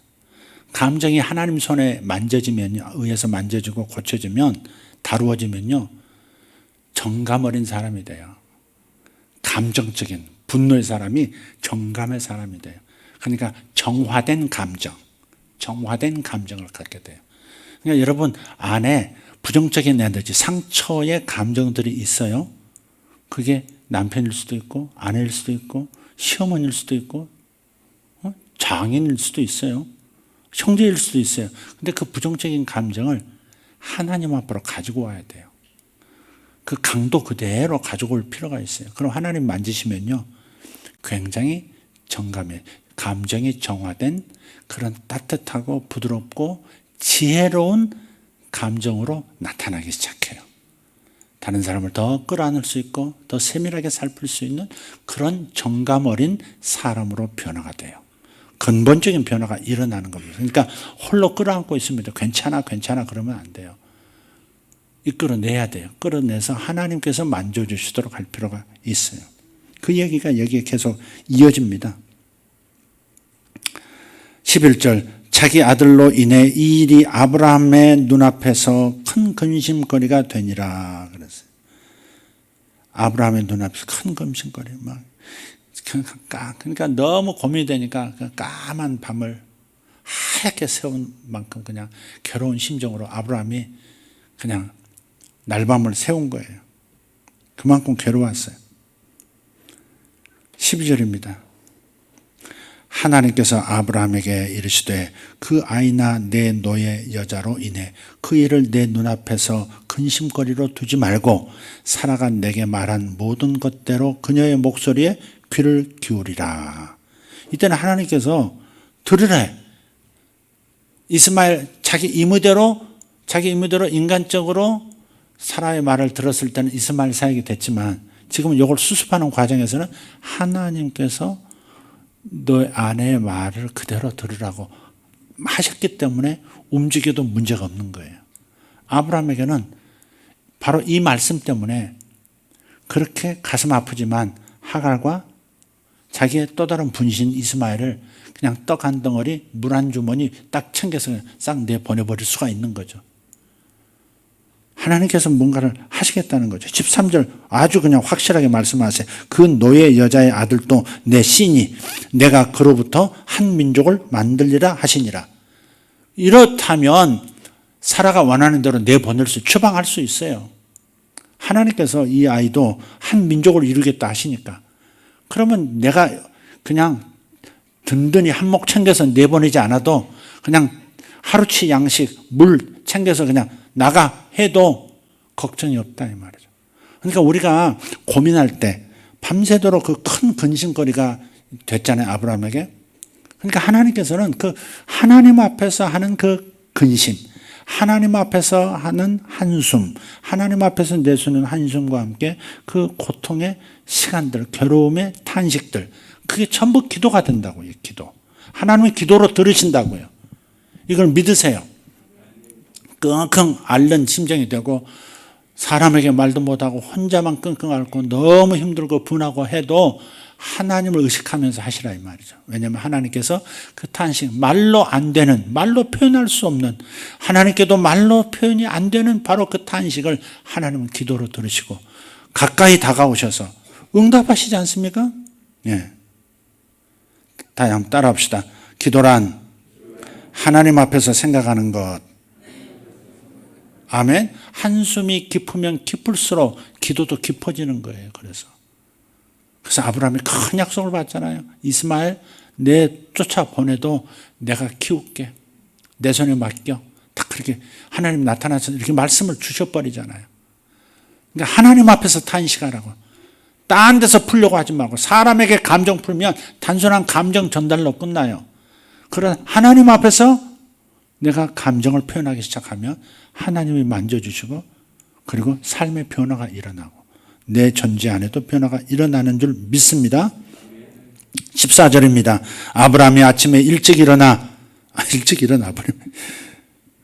감정이 하나님 손에 만져지면요, 의해서 만져지고 고쳐지면, 다루어지면요 정감 어린 사람이 돼요. 감정적인 분노의 사람이 정감의 사람이 돼요. 그러니까 정화된 감정을 갖게 돼요. 그러니까 여러분 안에 부정적인 에너지, 상처의 감정들이 있어요. 그게 남편일 수도 있고 아내일 수도 있고 시어머니일 수도 있고 장인일 수도 있어요. 형제일 수도 있어요. 근데 그 부정적인 감정을 하나님 앞으로 가지고 와야 돼요. 그 강도 그대로 가지고 올 필요가 있어요. 그럼 하나님 만지시면요 굉장히 정감해, 감정이 정화된 그런 따뜻하고 부드럽고 지혜로운 감정으로 나타나기 시작해요. 다른 사람을 더 끌어안을 수 있고 더 세밀하게 살필 수 있는 그런 정감 어린 사람으로 변화가 돼요. 근본적인 변화가 일어나는 겁니다. 그러니까 홀로 끌어안고 있습니다. 괜찮아 그러면 안 돼요. 이끌어내야 돼요. 끌어내서 하나님께서 만져주시도록 할 필요가 있어요. 그 얘기가 여기에 계속 이어집니다. 11절, 자기 아들로 인해 이 일이 아브라함의 눈앞에서 큰 근심거리가 되니라 그랬어요. 아브라함의 눈앞에서 큰 근심거리, 그러니까 너무 고민이 되니까 까만 밤을 하얗게 세운 만큼 그냥 괴로운 심정으로 아브라함이 그냥 날밤을 세운 거예요. 그만큼 괴로웠어요. 12절입니다. 하나님께서 아브라함에게 이르시되 그 아이나 내 노예 여자로 인해 그 일을 내 눈앞에서 근심거리로 두지 말고 사라가 내게 말한 모든 것대로 그녀의 목소리에 귀를 기울이라. 이때는 하나님께서 들으래. 이스마엘 자기 임의대로 인간적으로 사라의 말을 들었을 때는 이스마엘 사역이 됐지만 지금은 이걸 수습하는 과정에서는 하나님께서 너의 아내의 말을 그대로 들으라고 하셨기 때문에 움직여도 문제가 없는 거예요. 아브라함에게는 바로 이 말씀 때문에 그렇게 가슴 아프지만 하갈과 자기의 또 다른 분신 이스마엘을 그냥 떡 한 덩어리, 물 한 주머니 딱 챙겨서 싹 내보내버릴 수가 있는 거죠. 하나님께서 뭔가를 하시겠다는 거죠. 13절 아주 그냥 확실하게 말씀하세요. 그 노예 여자의 아들도 내 씨니 내가 그로부터 한 민족을 만들리라 하시니라. 이렇다면 사라가 원하는 대로 내보낼 수, 추방할 수 있어요. 하나님께서 이 아이도 한 민족을 이루겠다 하시니까. 그러면 내가 그냥 든든히 한몫 챙겨서 내보내지 않아도 그냥 하루치 양식, 물 챙겨서 그냥 나가 해도 걱정이 없다 이 말이죠. 그러니까 우리가 고민할 때 밤새도록 그 큰 근심거리가 됐잖아요, 아브라함에게. 그러니까 하나님께서는 그 하나님 앞에서 하는 그 근심, 하나님 앞에서 하는 한숨, 하나님 앞에서 내쉬는 한숨과 함께 그 고통의 시간들, 괴로움의 탄식들, 그게 전부 기도가 된다고요. 기도. 하나님의 기도로 들으신다고요. 이걸 믿으세요. 끙끙 앓는 심정이 되고 사람에게 말도 못하고 혼자만 끙끙 앓고 너무 힘들고 분하고 해도 하나님을 의식하면서 하시라 이 말이죠. 왜냐하면 하나님께서 그 탄식, 말로 안 되는, 말로 표현할 수 없는, 하나님께도 말로 표현이 안 되는 바로 그 탄식을 하나님은 기도로 들으시고 가까이 다가오셔서 응답하시지 않습니까? 예. 다시 한번 따라합시다. 기도란 하나님 앞에서 생각하는 것. 아멘. 한숨이 깊으면 깊을수록 기도도 깊어지는 거예요. 그래서 아브라함이 큰 약속을 받잖아요. 이스마엘 내 쫓아보내도 내가 키울게. 내 손에 맡겨. 딱 그렇게 하나님 나타나서 이렇게 말씀을 주셔버리잖아요. 그러니까 하나님 앞에서 탄식하라고. 딴 데서 풀려고 하지 말고 사람에게 감정 풀면 단순한 감정 전달로 끝나요. 그런 하나님 앞에서 내가 감정을 표현하기 시작하면 하나님이 만져주시고 그리고 삶의 변화가 일어나고 내 존재 안에도 변화가 일어나는 줄 믿습니다. 14절입니다. 아브라함이 아침에 일찍 일어나 버리면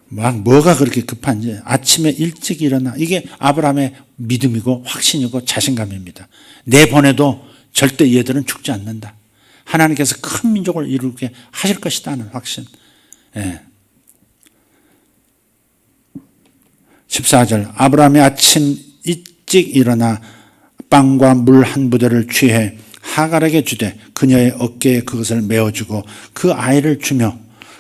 막 뭐가 그렇게 급한지 아침에 일찍 일어나. 이게 아브라함의 믿음이고 확신이고 자신감입니다. 내보내도 절대 얘들은 죽지 않는다. 하나님께서 큰 민족을 이루게 하실 것이다 하는 확신. 예. 14절 아브라함이 아침 일찍 일어나 빵과 물 한 부대를 취해 하갈에게 주되 그녀의 어깨에 그것을 메어주고 그 아이를 주며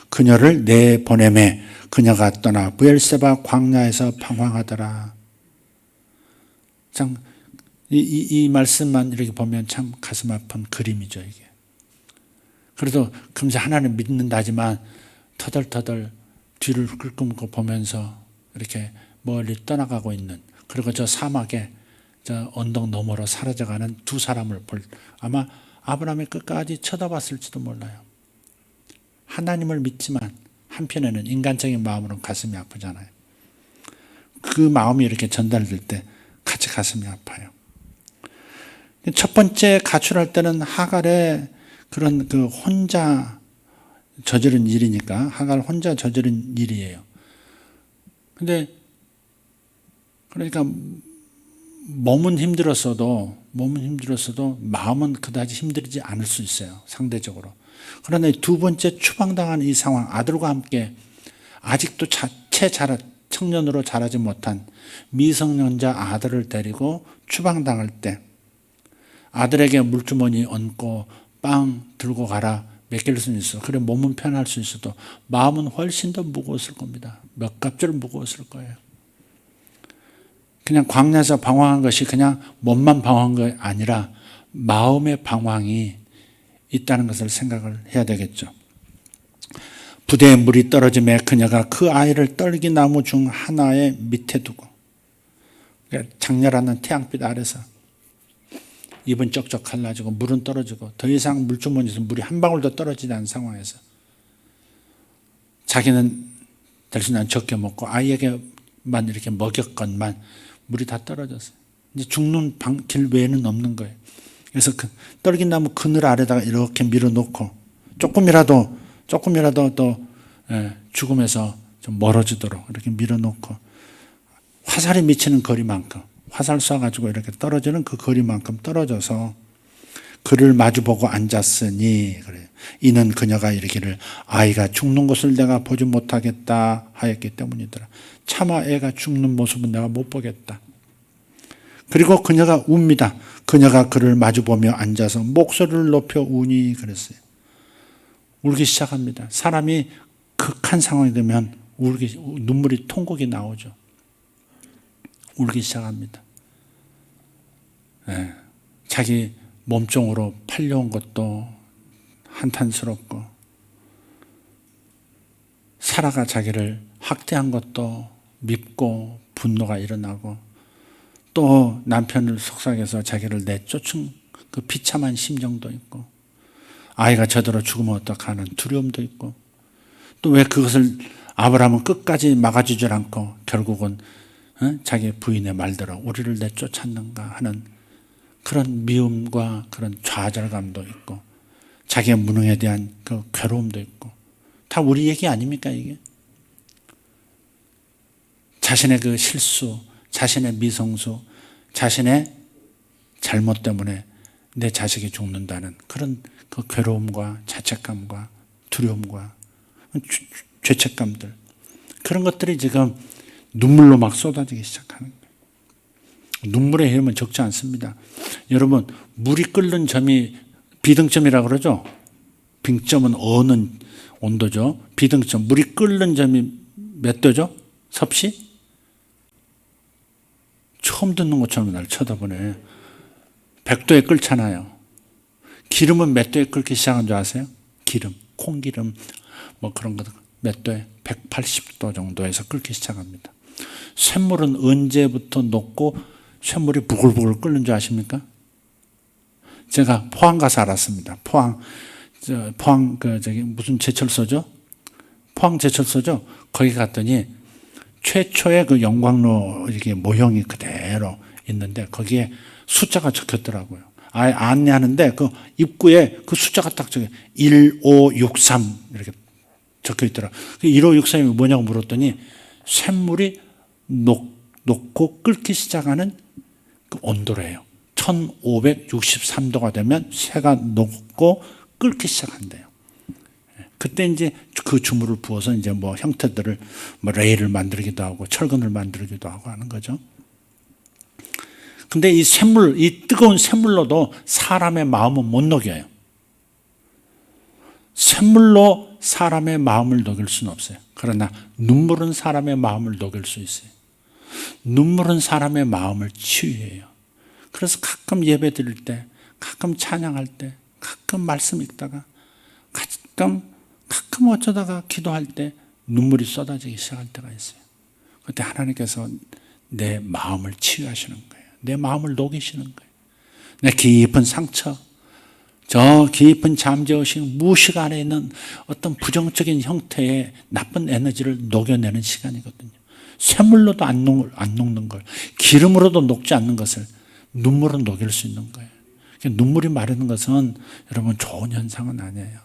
그녀를 내보내매 그녀가 떠나 브엘세바 광야에서 방황하더라. 참 이 말씀만 이렇게 보면 참 가슴 아픈 그림이죠 이게. 그래도 금세 하나님 믿는다지만 터덜터덜 뒤를 긁고 보면서 이렇게 멀리 떠나가고 있는, 그리고 저 사막에 저 언덕 너머로 사라져가는 두 사람을 아마 아브라함이 끝까지 쳐다봤을지도 몰라요. 하나님을 믿지만 한편에는 인간적인 마음으로는 가슴이 아프잖아요. 그 마음이 이렇게 전달될 때 같이 가슴이 아파요. 첫 번째 가출할 때는 하갈의 그런 그 혼자 저지른 일이니까 하갈 혼자 저지른 일이에요. 근데 그러니까 몸은 힘들었어도 마음은 그다지 힘들지 않을 수 있어요. 상대적으로. 그러나 두 번째 추방당한 이 상황, 아들과 함께 아직도 청년으로 자라지 못한 미성년자 아들을 데리고 추방당할 때 아들에게 물주머니 얹고 빵 들고 가라 맡길 수는 있어. 그래 몸은 편할 수 있어도 마음은 훨씬 더 무거웠을 겁니다. 몇 값줄 무거웠을 거예요. 그냥 광야에서 방황한 것이 그냥 몸만 방황한 게 아니라 마음의 방황이 있다는 것을 생각을 해야 되겠죠. 부대에 물이 떨어짐에 그녀가 그 아이를 떨기나무 중 하나의 밑에 두고, 그러니까 장렬하는 태양빛 아래서 입은 쩍쩍 갈라지고 물은 떨어지고 더 이상 물주머니에서 물이 한 방울도 떨어지지 않은 상황에서 자기는 될 수 있는 적게 먹고 아이에게만 이렇게 먹였건만 물이 다 떨어졌어요. 이제 죽는 길 외에는 없는 거예요. 그래서 그 떨긴나무 그늘 아래다가 이렇게 밀어놓고 조금이라도 또 죽음에서 좀 멀어지도록 이렇게 밀어놓고 화살이 미치는 거리만큼 화살 쏴가지고 이렇게 떨어지는 그 거리만큼 떨어져서 그를 마주보고 앉았으니 그래요. 이는 그녀가 이르기를 아이가 죽는 것을 내가 보지 못하겠다 하였기 때문이더라. 차마 애가 죽는 모습은 내가 못 보겠다. 그리고 그녀가 웁니다. 그녀가 그를 마주보며 앉아서 목소리를 높여 우니 그랬어요. 울기 시작합니다. 사람이 극한 상황이 되면 눈물이 통곡이 나오죠. 울기 시작합니다. 자기 몸종으로 팔려온 것도 한탄스럽고 사라가 자기를 학대한 것도 밉고 분노가 일어나고 또 남편을 속삭여서 자기를 내쫓은 그 비참한 심정도 있고 아이가 저대로 죽으면 어떡하는 두려움도 있고 또 왜 그것을 아브라함은 끝까지 막아주질 않고 결국은 자기 부인의 말대로 우리를 내쫓았는가 하는 그런 미움과 그런 좌절감도 있고 자기의 무능에 대한 그 괴로움도 있고 다 우리 얘기 아닙니까 이게? 자신의 그 실수, 자신의 미성수, 자신의 잘못 때문에 내 자식이 죽는다는 그런 그 괴로움과 자책감과 두려움과 죄책감들 그런 것들이 지금 눈물로 막 쏟아지기 시작하는 거예요. 눈물의 흐름은 적지 않습니다. 여러분 물이 끓는 점이 비등점이라고 그러죠. 빙점은 어는 온도죠. 비등점 물이 끓는 점이 몇 도죠? 섭씨? 처음 듣는 것처럼 날 쳐다보네. 100도에 끓잖아요. 기름은 몇 도에 끓기 시작한 줄 아세요? 기름, 콩기름 뭐 그런 거 몇 도에? 180도 정도에서 끓기 시작합니다. 쇳물은 언제부터 녹고 쇳물이 부글부글 끓는 줄 아십니까? 제가 포항 가서 알았습니다. 포항 무슨 제철소죠? 포항 제철소죠? 거기 갔더니 최초의 그 영광로 이렇게 모형이 그대로 있는데 거기에 숫자가 적혔더라고요. 안내하는데 그 입구에 그 숫자가 딱 적혀 1563 이렇게 적혀 있더라고요. 1563이 뭐냐고 물었더니 쇳물이 녹고 끓기 시작하는 그 온도래요. 1563도가 되면 새가 녹고 끓기 시작한대요. 그때 이제 그 주물을 부어서 이제 뭐 형태들을 뭐 레일을 만들기도 하고 철근을 만들기도 하고 하는 거죠. 근데 이 쇳물, 이 뜨거운 쇳물로도 사람의 마음은 못 녹여요. 쇳물로 사람의 마음을 녹일 수는 없어요. 그러나 눈물은 사람의 마음을 녹일 수 있어요. 눈물은 사람의 마음을 치유해요. 그래서 가끔 예배 드릴 때, 가끔 찬양할 때, 가끔 말씀 읽다가, 가끔 어쩌다가 기도할 때 눈물이 쏟아지기 시작할 때가 있어요. 그때 하나님께서 내 마음을 치유하시는 거예요. 내 마음을 녹이시는 거예요. 내 깊은 상처, 저 깊은 잠재의식, 무의식 안에 있는 어떤 부정적인 형태의 나쁜 에너지를 녹여내는 시간이거든요. 쇳물로도 안 녹는 걸, 기름으로도 녹지 않는 것을 눈물은 녹일 수 있는 거예요. 눈물이 마르는 것은 여러분 좋은 현상은 아니에요.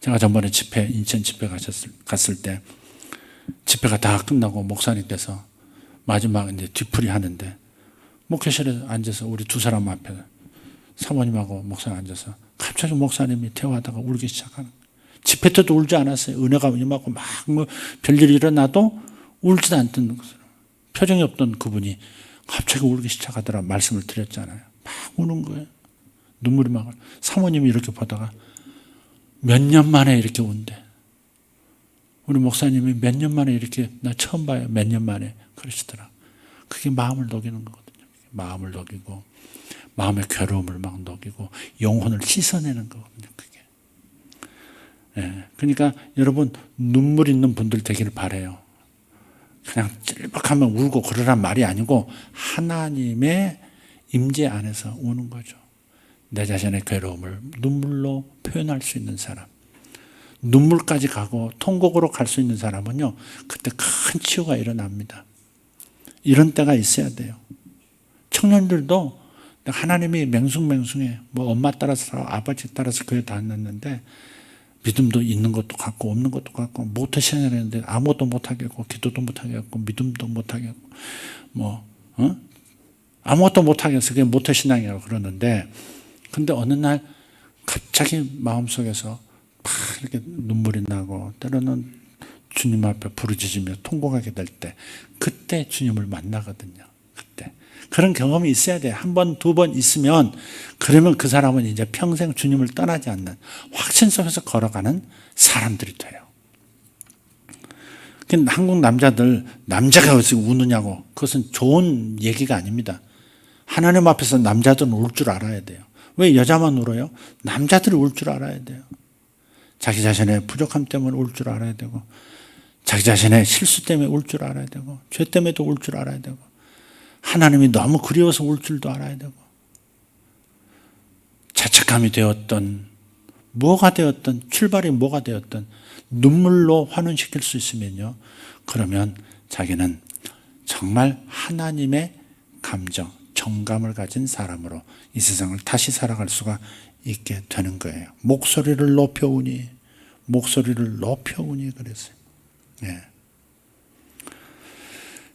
제가 전번에 인천 집회 갔을 때 집회가 다 끝나고 목사님께서 마지막 이제 뒤풀이 하는데 목회실에 앉아서 우리 두 사람 앞에 사모님하고 목사님 앉아서 갑자기 목사님이 대화하다가 울기 시작하는 거예요. 집회 때도 울지 않았어요. 은혜가 임하고 막 뭐 별일이 일어나도 울지도 않던 표정이 없던 그분이 갑자기 울기 시작하더라. 말씀을 드렸잖아요. 막 우는 거예요. 눈물이 막. 사모님이 이렇게 보다가 몇 년 만에 이렇게 운대. 우리 목사님이 몇 년 만에 이렇게 나 처음 봐요. 몇 년 만에 그러시더라. 그게 마음을 녹이는 거거든요. 마음을 녹이고 마음의 괴로움을 막 녹이고 영혼을 씻어내는 거거든요. 그게. 예, 그러니까 여러분 눈물 있는 분들 되기를 바라요. 그냥 찔박하면 울고 그러란 말이 아니고 하나님의 임재 안에서 우는 거죠. 내 자신의 괴로움을 눈물로 표현할 수 있는 사람, 눈물까지 가고 통곡으로 갈 수 있는 사람은요, 그때 큰 치유가 일어납니다. 이런 때가 있어야 돼요. 청년들도 하나님이 맹숭맹숭해. 뭐 엄마 따라서 아버지 따라서 교회 다녔는데 믿음도 있는 것도 같고 없는 것도 같고 모태 신앙이라는데 아무것도 못하겠고 기도도 못하겠고 믿음도 못하겠고 아무것도 못하겠어. 그게 모태 신앙이라고 그러는데 근데 어느 날 갑자기 마음속에서 막 이렇게 눈물이 나고 때로는 주님 앞에 부르짖으며 통곡하게 될 때 그때 주님을 만나거든요. 그때 그런 경험이 있어야 돼요. 한 번, 두 번 있으면 그러면 그 사람은 이제 평생 주님을 떠나지 않는 확신 속에서 걸어가는 사람들이 돼요. 한국 남자들 남자가 어디서 우느냐고 그것은 좋은 얘기가 아닙니다. 하나님 앞에서 남자들은 울 줄 알아야 돼요. 왜 여자만 울어요? 남자들이 울 줄 알아야 돼요. 자기 자신의 부족함 때문에 울 줄 알아야 되고 자기 자신의 실수 때문에 울 줄 알아야 되고 죄 때문에도 울 줄 알아야 되고 하나님이 너무 그리워서 울 줄도 알아야 되고 자책감이 되었던 뭐가 되었던 출발이 뭐가 되었던 눈물로 환원시킬 수 있으면요. 그러면 자기는 정말 하나님의 감정, 정감을 가진 사람으로 이 세상을 다시 살아갈 수가 있게 되는 거예요. 목소리를 높여오니 그랬어요. 예.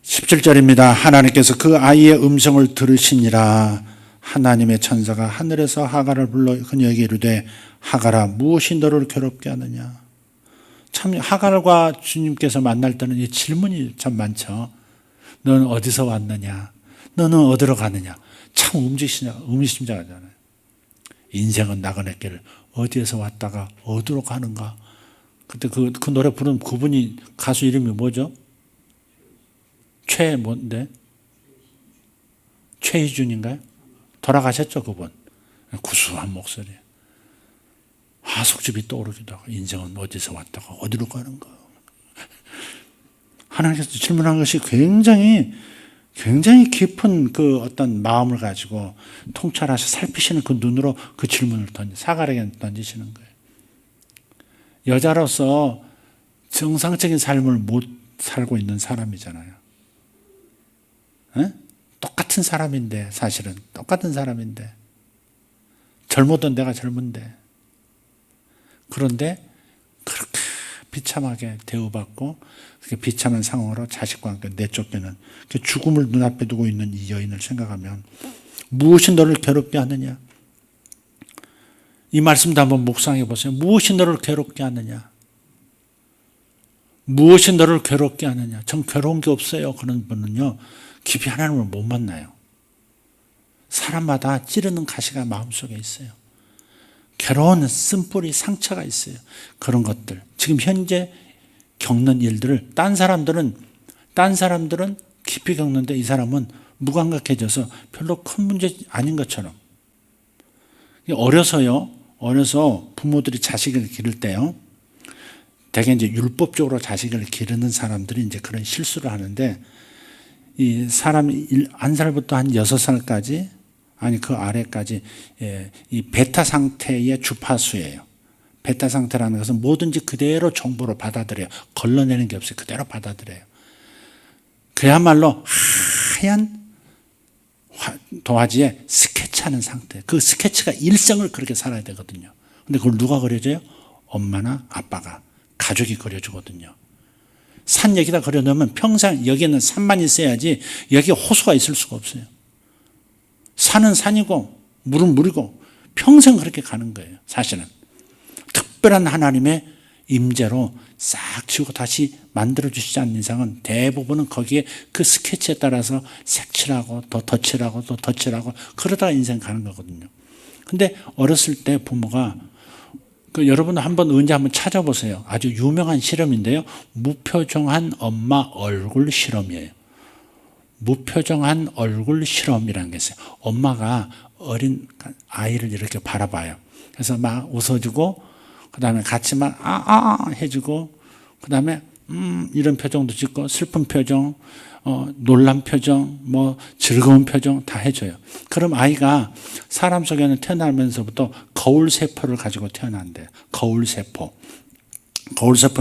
17절입니다. 하나님께서 그 아이의 음성을 들으시니라. 하나님의 천사가 하늘에서 하갈을 불러 그녀에게 이르되 하갈아 무엇이 너를 괴롭게 하느냐. 참 하갈과 주님께서 만날 때는 이 질문이 참 많죠. 너는 어디서 왔느냐? 너는 어디로 가느냐? 참 의미심장하잖아요. 인생은 나그네 길 어디에서 왔다가 어디로 가는가? 그때 그 노래 부른 그분이 가수 이름이 뭐죠? 최희준인가요? 돌아가셨죠, 그분. 구수한 목소리. 하숙집이 떠오르기도 하고 인생은 어디서 왔다가 어디로 가는가? 하나님께서 질문한 것이 굉장히 깊은 그 어떤 마음을 가지고 통찰하셔 살피시는 그 눈으로 그 질문을 사갈에게 던지시는 거예요. 여자로서 정상적인 삶을 못 살고 있는 사람이잖아요. 에? 똑같은 사람인데 사실은 똑같은 사람인데 젊어도 내가 젊은데 그런데 그렇게 비참하게 대우받고 그렇게 비참한 상황으로 자식과 함께 내쫓기는 죽음을 눈앞에 두고 있는 이 여인을 생각하면 무엇이 너를 괴롭게 하느냐? 이 말씀도 한번 묵상해 보세요. 무엇이 너를 괴롭게 하느냐? 무엇이 너를 괴롭게 하느냐? 전 괴로운 게 없어요. 그런 분은요. 깊이 하나님을 못 만나요. 사람마다 찌르는 가시가 마음속에 있어요. 괴로운 쓴뿌리 상처가 있어요. 그런 것들. 지금 현재 겪는 일들을 딴 사람들은 깊이 겪는데 이 사람은 무감각해져서 별로 큰 문제 아닌 것처럼. 어려서 부모들이 자식을 기를 때요. 대개 이제 율법적으로 자식을 기르는 사람들이 이제 그런 실수를 하는데 이 사람이 1살부터 한 6살까지 아니 그 아래까지 이 베타 상태의 주파수예요. 베타 상태라는 것은 뭐든지 그대로 정보를 받아들여요. 걸러내는 게 없어요. 그대로 받아들여요. 그야말로 하얀 도화지에 스케치하는 상태. 그 스케치가 일생을 그렇게 살아야 되거든요. 근데 그걸 누가 그려줘요? 엄마나 아빠가, 가족이 그려주거든요. 산 여기다 그려놓으면 평생 여기는 산만 있어야지 여기에 호수가 있을 수가 없어요. 산은 산이고 물은 물이고 평생 그렇게 가는 거예요. 사실은. 특별한 하나님의 임재로 싹 지우고 다시 만들어주시지 않는 이상은 대부분은 거기에 그 스케치에 따라서 색칠하고 더 덧칠하고 또 덧칠하고 그러다가 인생 가는 거거든요. 근데 어렸을 때 부모가 여러분 한번 언제 한번 찾아보세요. 아주 유명한 실험인데요. 무표정한 엄마 얼굴 실험이에요. 무표정한 얼굴 실험이라는 게 있어요. 엄마가 어린 아이를 이렇게 바라봐요. 그래서 막 웃어주고 그 다음에 같이 막 해주고 그 다음에 이런 표정도 짓고 슬픈 표정 놀란 표정 뭐 즐거운 표정 다 해줘요. 그럼 아이가 사람 속에는 태어나면서부터 거울세포를 가지고 태어난대요. 거울세포는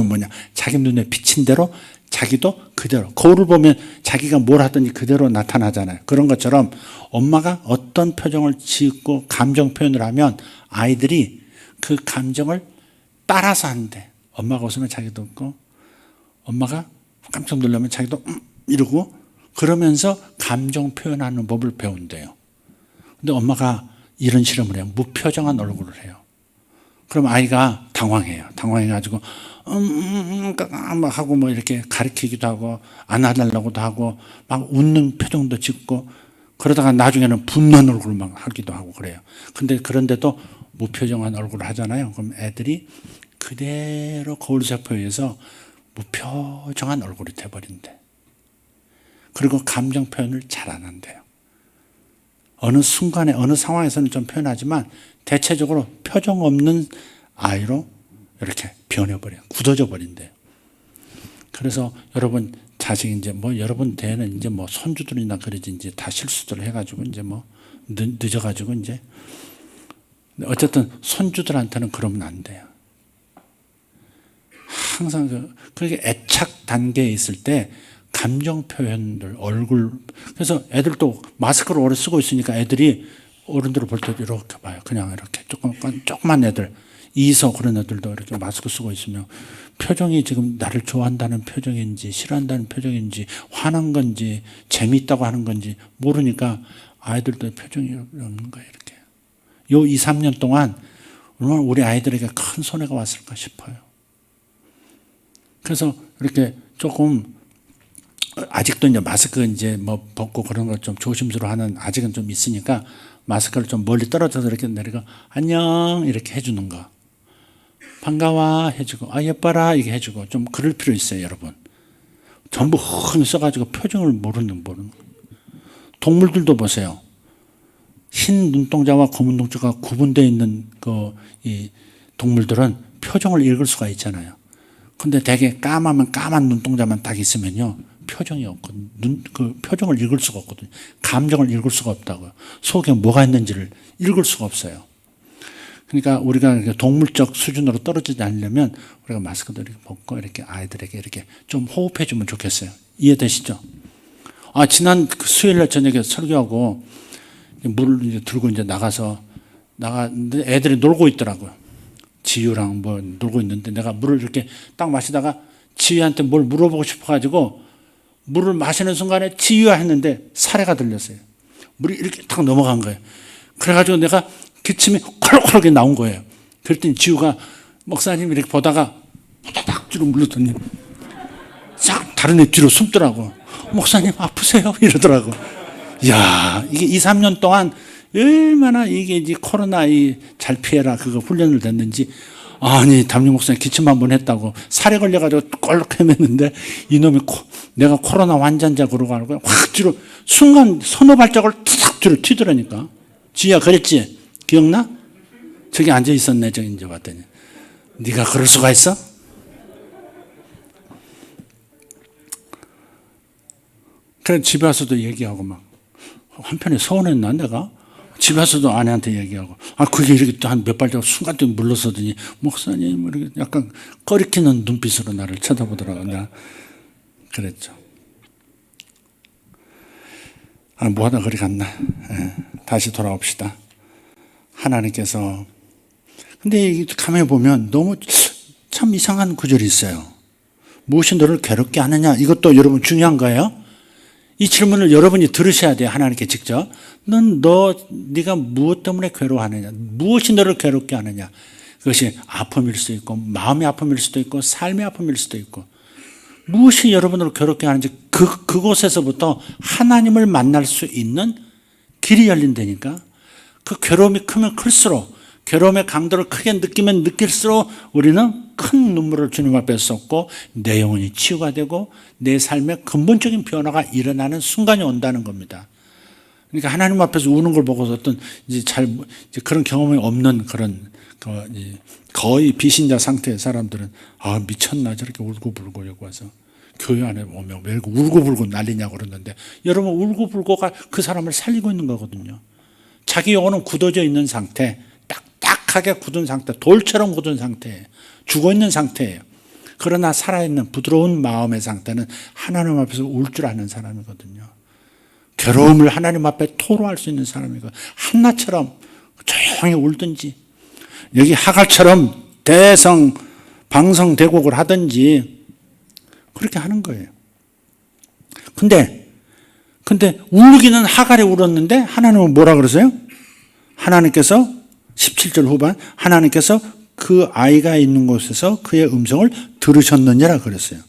뭐냐? 자기 눈에 비친 대로 자기도 그대로 거울을 보면 자기가 뭘 하든지 그대로 나타나잖아요. 그런 것처럼 엄마가 어떤 표정을 짓고 감정 표현을 하면 아이들이 그 감정을 따라서 한대. 엄마가 웃으면 자기도 웃고, 엄마가 깜짝 놀라면 자기도 이러고, 그러면서 감정 표현하는 법을 배운대요. 근데 엄마가 이런 실험을 해요. 무표정한 얼굴을 해요. 그럼 아이가 당황해요. 당황해가지고 막 하고 뭐 이렇게 가리키기도 하고 안아달라고도 하고 막 웃는 표정도 짓고, 그러다가 나중에는 분노한 얼굴을 막 하기도 하고 그래요. 근데 그런데도 무표정한 얼굴을 하잖아요. 그럼 애들이 그대로 거울세포에 의해서 무표정한 얼굴이 돼버린대. 그리고 감정 표현을 잘 안 한대요. 어느 순간에 어느 상황에서는 좀 표현하지만 대체적으로 표정 없는 아이로 이렇게 변해버려요. 굳어져 버린대요. 그래서 여러분 자식 이제 뭐 여러분 대에는 이제 뭐 손주들이나 그러지 이제 다 실수들을 해가지고 이제 뭐 늦어가지고 이제, 어쨌든 손주들한테는 그러면 안 돼요. 항상 그렇게 애착 단계에 있을 때 감정 표현들, 얼굴, 그래서 애들도 마스크를 오래 쓰고 있으니까 애들이 어른들을 볼 때도 이렇게 봐요. 그냥 이렇게 조그만 애들, 이서 그런 애들도 이렇게 마스크 쓰고 있으면 표정이 지금 나를 좋아한다는 표정인지 싫어한다는 표정인지 화난 건지 재미있다고 하는 건지 모르니까 아이들도 표정이 없는 거예요. 이렇게. 요 2, 3년 동안 얼마나 우리 아이들에게 큰 손해가 왔을까 싶어요. 그래서 이렇게 조금 아직도 이제 마스크 이제 뭐 벗고 그런 걸 좀 조심스러워하는 아직은 좀 있으니까 마스크를 좀 멀리 떨어져서 이렇게 내리고 안녕 이렇게 해주는 거, 반가워 해주고 아 예뻐라 이게 해주고 좀 그럴 필요 있어요. 여러분 전부 흥 써가지고 표정을 모르는 동물들도 보세요. 흰 눈동자와 검은 눈동자가 구분되어 있는 이 동물들은 표정을 읽을 수가 있잖아요. 근데 되게 까마면 까만 눈동자만 딱 있으면요 표정이 없고 그 표정을 읽을 수가 없거든요. 감정을 읽을 수가 없다고요. 속에 뭐가 있는지를 읽을 수가 없어요. 그러니까 우리가 동물적 수준으로 떨어지지 않으려면 우리가 마스크도 이렇게 벗고 이렇게 아이들에게 이렇게 좀 호흡해 주면 좋겠어요. 이해되시죠? 지난 수요일 날 저녁에 설교하고 물을 이제 들고 이제 나갔는데 애들이 놀고 있더라고요. 지유랑 뭐 놀고 있는데 내가 물을 이렇게 딱 마시다가 지유한테 뭘 물어보고 싶어가지고 물을 마시는 순간에 지유야 했는데 사례가 들렸어요. 물이 이렇게 딱 넘어간 거예요. 그래가지고 내가 기침이 콜콜하게 나온 거예요. 그랬더니 지유가 목사님 이렇게 보다가 딱 뒤로 물렀더니 싹 다른 애 뒤로 숨더라고. 목사님 아프세요? 이러더라고. 이야, 이게 2, 3년 동안 얼마나 이게 이제 코로나 잘 피해라 그거 훈련을 됐는지. 아니 담임 목사님 기침 한번 했다고 살에 걸려가지고 꼴록 헤맸는데 이놈이 내가 코로나 환자인지 그러고 알고 확 뒤로 순간 선호 발작을 탁 뒤로 튀더라니까. 지희야 그랬지? 기억나? 저기 앉아 있었네. 저기 이제 봤더니 네가 그럴 수가 있어? 그래 집에 와서도 얘기하고 막 한편에 서운했나 내가? 집에 와서도 아내한테 얘기하고 그게 이렇게 한 몇 발자국 순간 또 물러서더니 목사님 이렇게 약간 꺼리키는 눈빛으로 나를 쳐다보더라고. 내가 그랬죠. 뭐하다 그리 갔나. 다시 돌아옵시다. 하나님께서 근데 가만히 보면 너무 참 이상한 구절이 있어요. 무엇이 너를 괴롭게 하느냐. 이것도 여러분 중요한 거예요. 이 질문을 여러분이 들으셔야 돼요. 하나님께 직접. 네가 무엇 때문에 괴로워하느냐. 무엇이 너를 괴롭게 하느냐. 그것이 아픔일 수도 있고 마음의 아픔일 수도 있고 삶의 아픔일 수도 있고 무엇이 여러분을 괴롭게 하는지 그곳에서부터 하나님을 만날 수 있는 길이 열린다니까. 그 괴로움이 크면 클수록 괴로움의 강도를 크게 느끼면 느낄수록 우리는 큰 눈물을 주님 앞에 쏟고 내 영혼이 치유가 되고 내 삶의 근본적인 변화가 일어나는 순간이 온다는 겁니다. 그러니까 하나님 앞에서 우는 걸 보고서 어떤 이제 그런 경험이 없는 그런 거의 비신자 상태의 사람들은 미쳤나 저렇게 울고불고 여기 와서 교회 안에 오면 왜 이렇게 울고불고 난리냐고 그러는데 여러분 울고불고가 그 사람을 살리고 있는 거거든요. 자기 영혼은 굳어져 있는 상태, 딱딱하게 굳은 상태, 돌처럼 굳은 상태예요. 죽어있는 상태예요. 그러나 살아있는 부드러운 마음의 상태는 하나님 앞에서 울 줄 아는 사람이거든요. 괴로움을 하나님 앞에 토로할 수 있는 사람이고 한나처럼 조용히 울든지 여기 하갈처럼 대성 방성 대곡을 하든지 그렇게 하는 거예요. 근데 울기는 하갈이 울었는데 하나님은 뭐라 그러세요? 하나님께서 17절 후반 하나님께서 그 아이가 있는 곳에서 그의 음성을 들으셨느니라 그랬어요.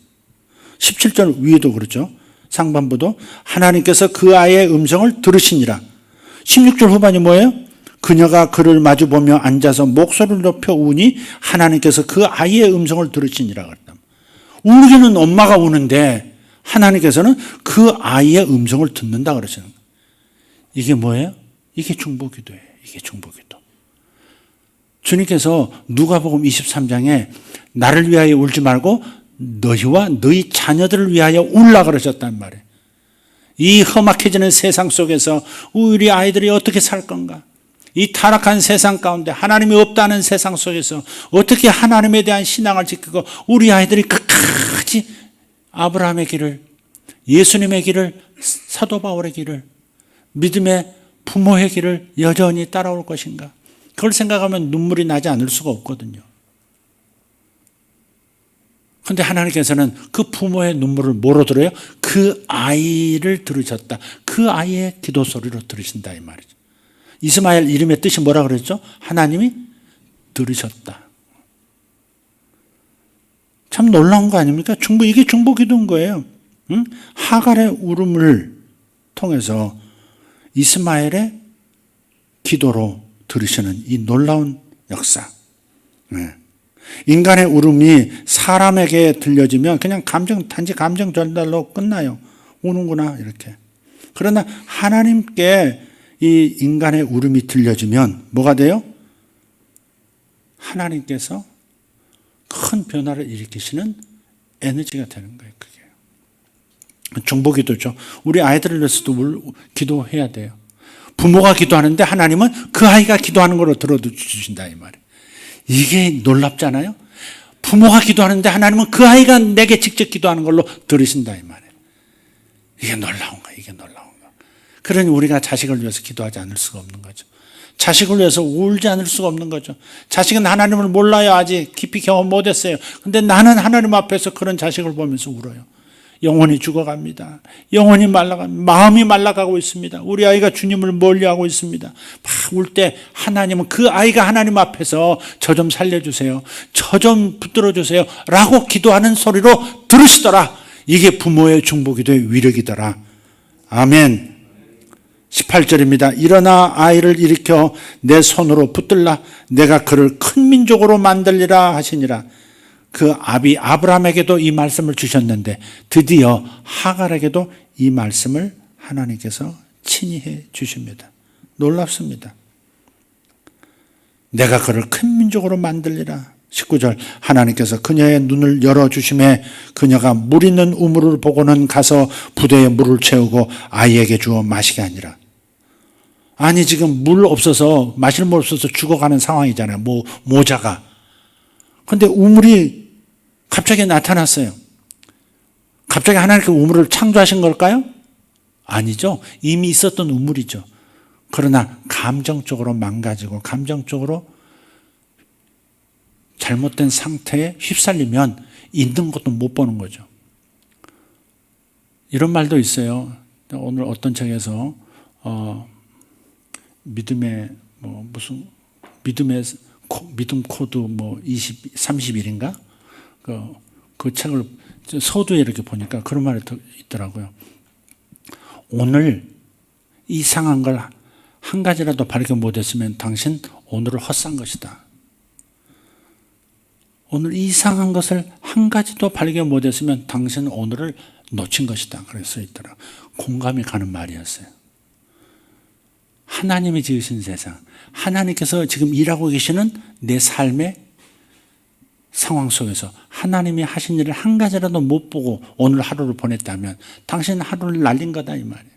17절 위에도 그렇죠. 상반부도 하나님께서 그 아이의 음성을 들으시니라. 16절 후반이 뭐예요? 그녀가 그를 마주보며 앉아서 목소리를 높여 우니 하나님께서 그 아이의 음성을 들으시니라 그랬다. 울기는 엄마가 우는데 하나님께서는 그 아이의 음성을 듣는다 그러시는 거예요. 이게 뭐예요? 이게 중보기도예요. 이게 중보기도. 주님께서 누가복음 23장에 나를 위하여 울지 말고 너희와 너희 자녀들을 위하여 울라 그러셨단 말이에요. 이 험악해지는 세상 속에서 우리 아이들이 어떻게 살 건가? 이 타락한 세상 가운데 하나님이 없다는 세상 속에서 어떻게 하나님에 대한 신앙을 지키고 우리 아이들이 끝까지 아브라함의 길을, 예수님의 길을, 사도 바울의 길을, 믿음의 부모의 길을 여전히 따라올 것인가? 그걸 생각하면 눈물이 나지 않을 수가 없거든요. 그런데 하나님께서는 그 부모의 눈물을 뭐로 들어요? 그 아이를 들으셨다. 그 아이의 기도 소리로 들으신다 이 말이죠. 이스마엘 이름의 뜻이 뭐라 그랬죠? 하나님이 들으셨다. 참 놀라운 거 아닙니까? 이게 중보 기도인 거예요. 응? 하갈의 울음을 통해서 이스마엘의 기도로 들으시는 이 놀라운 역사. 네. 인간의 울음이 사람에게 들려지면 그냥 단지 감정 전달로 끝나요. 우는구나 이렇게. 그러나 하나님께 이 인간의 울음이 들려지면 뭐가 돼요? 하나님께서 큰 변화를 일으키시는 에너지가 되는 거예요. 그게 중보기도죠. 우리 아이들을 위해서도 기도해야 돼요. 부모가 기도하는데 하나님은 그 아이가 기도하는 걸로 들어주신다 이 말이에요. 이게 놀랍잖아요. 부모가 기도하는데 하나님은 그 아이가 내게 직접 기도하는 걸로 들으신다 이 말이에요. 이게 놀라운 거예요. 이게 놀라운 거예요. 그러니 우리가 자식을 위해서 기도하지 않을 수가 없는 거죠. 자식을 위해서 울지 않을 수가 없는 거죠. 자식은 하나님을 몰라요. 아직 깊이 경험 못했어요. 근데 나는 하나님 앞에서 그런 자식을 보면서 울어요. 영혼이 죽어갑니다. 영혼이 말라갑니다. 마음이 말라가고 있습니다. 우리 아이가 주님을 멀리하고 있습니다. 막 울 때 하나님은 그 아이가 하나님 앞에서 저 좀 살려주세요. 저 좀 붙들어주세요. 라고 기도하는 소리로 들으시더라. 이게 부모의 중보기도의 위력이더라. 아멘. 18절입니다. 일어나 아이를 일으켜 내 손으로 붙들라. 내가 그를 큰 민족으로 만들리라 하시니라. 그 아비 아브라함에게도 이 말씀을 주셨는데 드디어 하갈에게도 이 말씀을 하나님께서 친히 해 주십니다. 놀랍습니다. 내가 그를 큰 민족으로 만들리라. 19절 하나님께서 그녀의 눈을 열어주심에 그녀가 물 있는 우물을 보고는 가서 부대에 물을 채우고 아이에게 주어 마시게 하니라. 아니 지금 물 없어서 마실 물 없어서 죽어가는 상황이잖아요. 모자가. 그런데 우물이 갑자기 나타났어요. 갑자기 하나님께 우물을 창조하신 걸까요? 아니죠. 이미 있었던 우물이죠. 그러나 감정적으로 망가지고 감정적으로 잘못된 상태에 휩쓸리면 있는 것도 못 보는 거죠. 이런 말도 있어요. 오늘 어떤 책에서 믿음의 믿음 코드 30일인가? 그 책을 서두에 이렇게 보니까 그런 말이 있더라고요. 오늘 이상한 걸 한 가지라도 발견 못했으면 당신 오늘을 헛산 것이다. 오늘 이상한 것을 한 가지도 발견 못했으면 당신 오늘을 놓친 것이다. 그래서 있더라. 공감이 가는 말이었어요. 하나님이 지으신 세상, 하나님께서 지금 일하고 계시는 내 삶의 상황 속에서 하나님이 하신 일을 한 가지라도 못 보고 오늘 하루를 보냈다면 당신은 하루를 날린 거다 이 말이에요.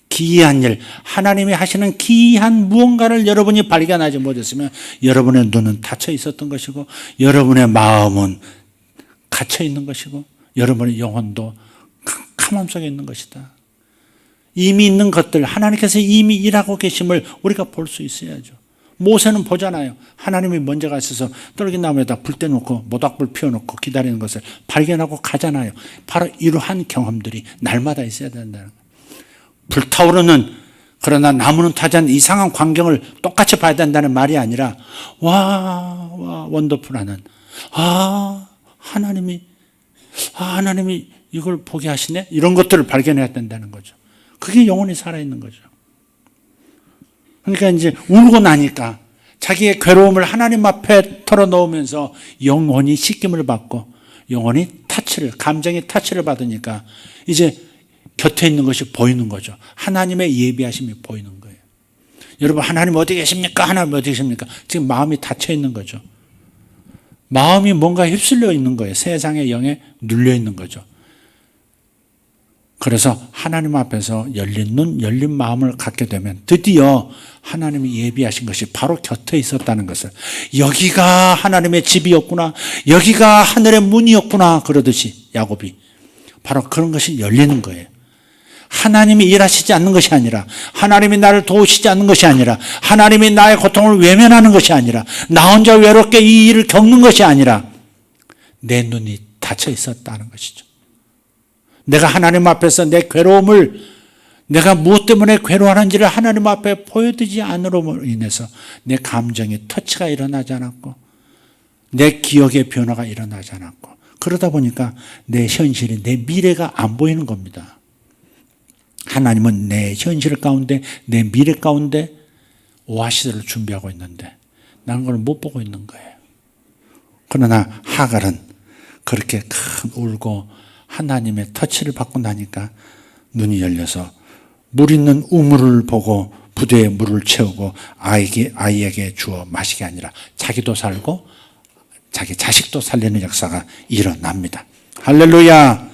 기이한 일, 하나님이 하시는 기이한 무언가를 여러분이 발견하지 못했으면 여러분의 눈은 닫혀 있었던 것이고 여러분의 마음은 갇혀 있는 것이고 여러분의 영혼도 캄캄함 속에 있는 것이다. 이미 있는 것들, 하나님께서 이미 일하고 계심을 우리가 볼 수 있어야죠. 모세는 보잖아요. 하나님이 먼저 가셔서 떨기나무에다 불 떼놓고 모닥불 피워놓고 기다리는 것을 발견하고 가잖아요. 바로 이러한 경험들이 날마다 있어야 된다는 거예요. 불타오르는, 그러나 나무는 타지 않는 이상한 광경을 똑같이 봐야 된다는 말이 아니라 와 원더풀하는, 하나님이 이걸 보게 하시네, 이런 것들을 발견해야 된다는 거죠. 그게 영혼이 살아있는 거죠. 그러니까 이제 울고 나니까 자기의 괴로움을 하나님 앞에 털어놓으면서 영혼이 씻김을 받고 영혼이 감정의 타치를 받으니까 이제 곁에 있는 것이 보이는 거죠. 하나님의 예비하심이 보이는 거예요. 여러분, 하나님 어디 계십니까? 하나님 어디 계십니까? 지금 마음이 닫혀 있는 거죠. 마음이 뭔가 휩쓸려 있는 거예요. 세상의 영에 눌려 있는 거죠. 그래서 하나님 앞에서 열린 눈, 열린 마음을 갖게 되면 드디어 하나님이 예비하신 것이 바로 곁에 있었다는 것을, 여기가 하나님의 집이었구나, 여기가 하늘의 문이었구나 그러듯이 야곱이 바로 그런 것이 열리는 거예요. 하나님이 일하시지 않는 것이 아니라, 하나님이 나를 도우시지 않는 것이 아니라, 하나님이 나의 고통을 외면하는 것이 아니라, 나 혼자 외롭게 이 일을 겪는 것이 아니라 내 눈이 닫혀 있었다는 것이죠. 내가 하나님 앞에서 내 괴로움을, 내가 무엇 때문에 괴로워하는지를 하나님 앞에 보여드리지 않으로 인해서 내 감정의 터치가 일어나지 않았고 내 기억의 변화가 일어나지 않았고, 그러다 보니까 내 현실이, 내 미래가 안 보이는 겁니다. 하나님은 내 현실 가운데, 내 미래 가운데 오아시스를 준비하고 있는데 나는 그걸 못 보고 있는 거예요. 그러나 하갈은 그렇게 큰 울고 하나님의 터치를 받고 나니까 눈이 열려서 물 있는 우물을 보고 부대에 물을 채우고 아이에게 주어 마시게 아니라 자기도 살고 자기 자식도 살리는 역사가 일어납니다. 할렐루야,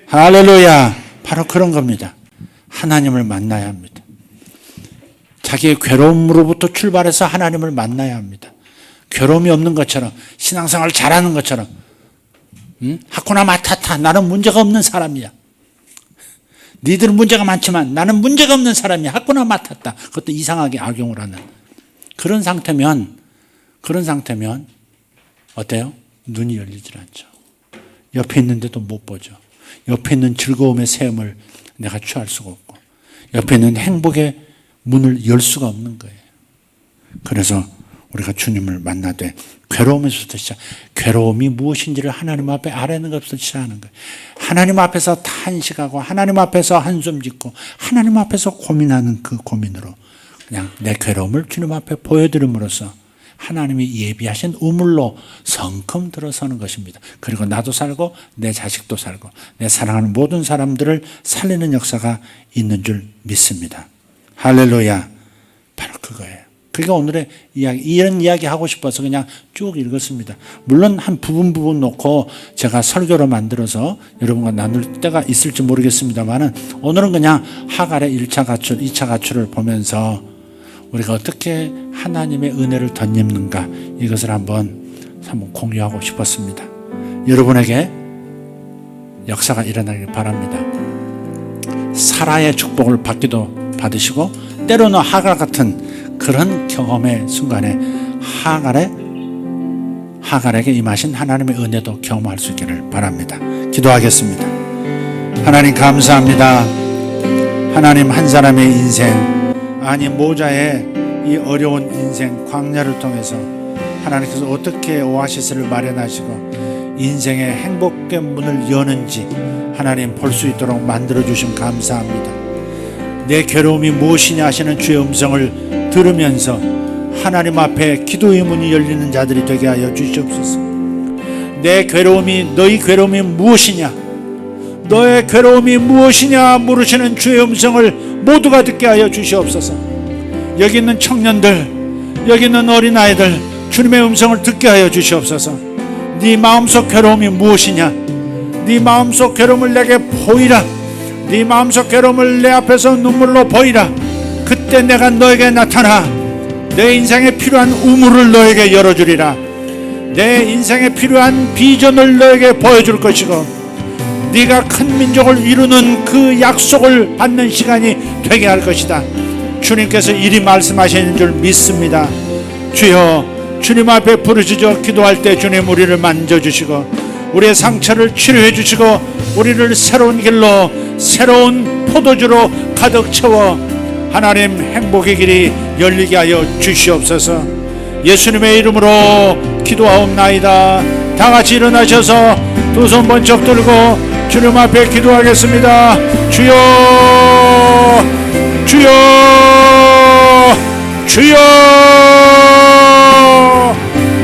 할렐루야. 바로 그런 겁니다. 하나님을 만나야 합니다. 자기의 괴로움으로부터 출발해서 하나님을 만나야 합니다. 괴로움이 없는 것처럼, 신앙생활 잘하는 것처럼, 하쿠나 마타타, 나는 문제가 없는 사람이야. 니들은 문제가 많지만 나는 문제가 없는 사람이야. 하쿠나 마타타. 그것도 이상하게 악용을 하는 그런 상태면 어때요? 눈이 열리질 않죠. 옆에 있는데도 못 보죠. 옆에 있는 즐거움의 샘을 내가 취할 수가 없고, 옆에 있는 행복의 문을 열 수가 없는 거예요. 그래서 우리가 주님을 만나되 괴로움에서부터 시작, 괴로움이 무엇인지를 하나님 앞에 알아내는 것부터 시작하는 거예요. 하나님 앞에서 탄식하고 하나님 앞에서 한숨 짓고 하나님 앞에서 고민하는 그 고민으로 그냥 내 괴로움을 주님 앞에 보여드림으로써 하나님이 예비하신 우물로 성큼 들어서는 것입니다. 그리고 나도 살고 내 자식도 살고 내 사랑하는 모든 사람들을 살리는 역사가 있는 줄 믿습니다. 할렐루야. 바로 그거예요. 그게 오늘의 이야기, 이런 이야기 하고 싶어서 그냥 쭉 읽었습니다. 물론 한 부분 놓고 제가 설교로 만들어서 여러분과 나눌 때가 있을지 모르겠습니다만, 오늘은 그냥 하갈의 1차 가출, 2차 가출을 보면서 우리가 어떻게 하나님의 은혜를 덧입는가, 이것을 한번 공유하고 싶었습니다. 여러분에게 역사가 일어나길 바랍니다. 사라의 축복을 받으시고, 때로는 하갈 같은 그런 경험의 순간에 하갈에게 임하신 하나님의 은혜도 경험할 수 있기를 바랍니다. 기도하겠습니다. 하나님 감사합니다. 하나님, 한 사람의 인생, 아니 모자의 이 어려운 인생 광야를 통해서 하나님께서 어떻게 오아시스를 마련하시고 인생의 행복의 문을 여는지 하나님 볼 수 있도록 만들어주심 감사합니다. 내 괴로움이 무엇이냐 하시는 주의 음성을 들으면서 하나님 앞에 기도의 문이 열리는 자들이 되게 하여 주시옵소서. 내 괴로움이, 너희 괴로움이 무엇이냐, 너의 괴로움이 무엇이냐 물으시는 주의 음성을 모두가 듣게 하여 주시옵소서. 여기 있는 청년들, 여기 있는 어린아이들, 주님의 음성을 듣게 하여 주시옵소서. 네 마음속 괴로움이 무엇이냐, 네 마음속 괴로움을 내게 보이라. 네 마음속 괴로움을 내 앞에서 눈물로 보이라. 그때 내가 너에게 나타나 내 인생에 필요한 우물을 너에게 열어주리라. 내 인생에 필요한 비전을 너에게 보여줄 것이고, 네가 큰 민족을 이루는 그 약속을 받는 시간이 되게 할 것이다. 주님께서 이리 말씀하시는 줄 믿습니다. 주여, 주님 앞에 부르짖어 기도할 때 주님 우리를 만져주시고 우리의 상처를 치료해 주시고 우리를 새로운 길로, 새로운 포도주로 가득 채워 하나님 행복의 길이 열리게 하여 주시옵소서. 예수님의 이름으로 기도하옵나이다. 다 같이 일어나셔서 두 손 번쩍 들고 주님 앞에 기도하겠습니다. 주여, 주여, 주여,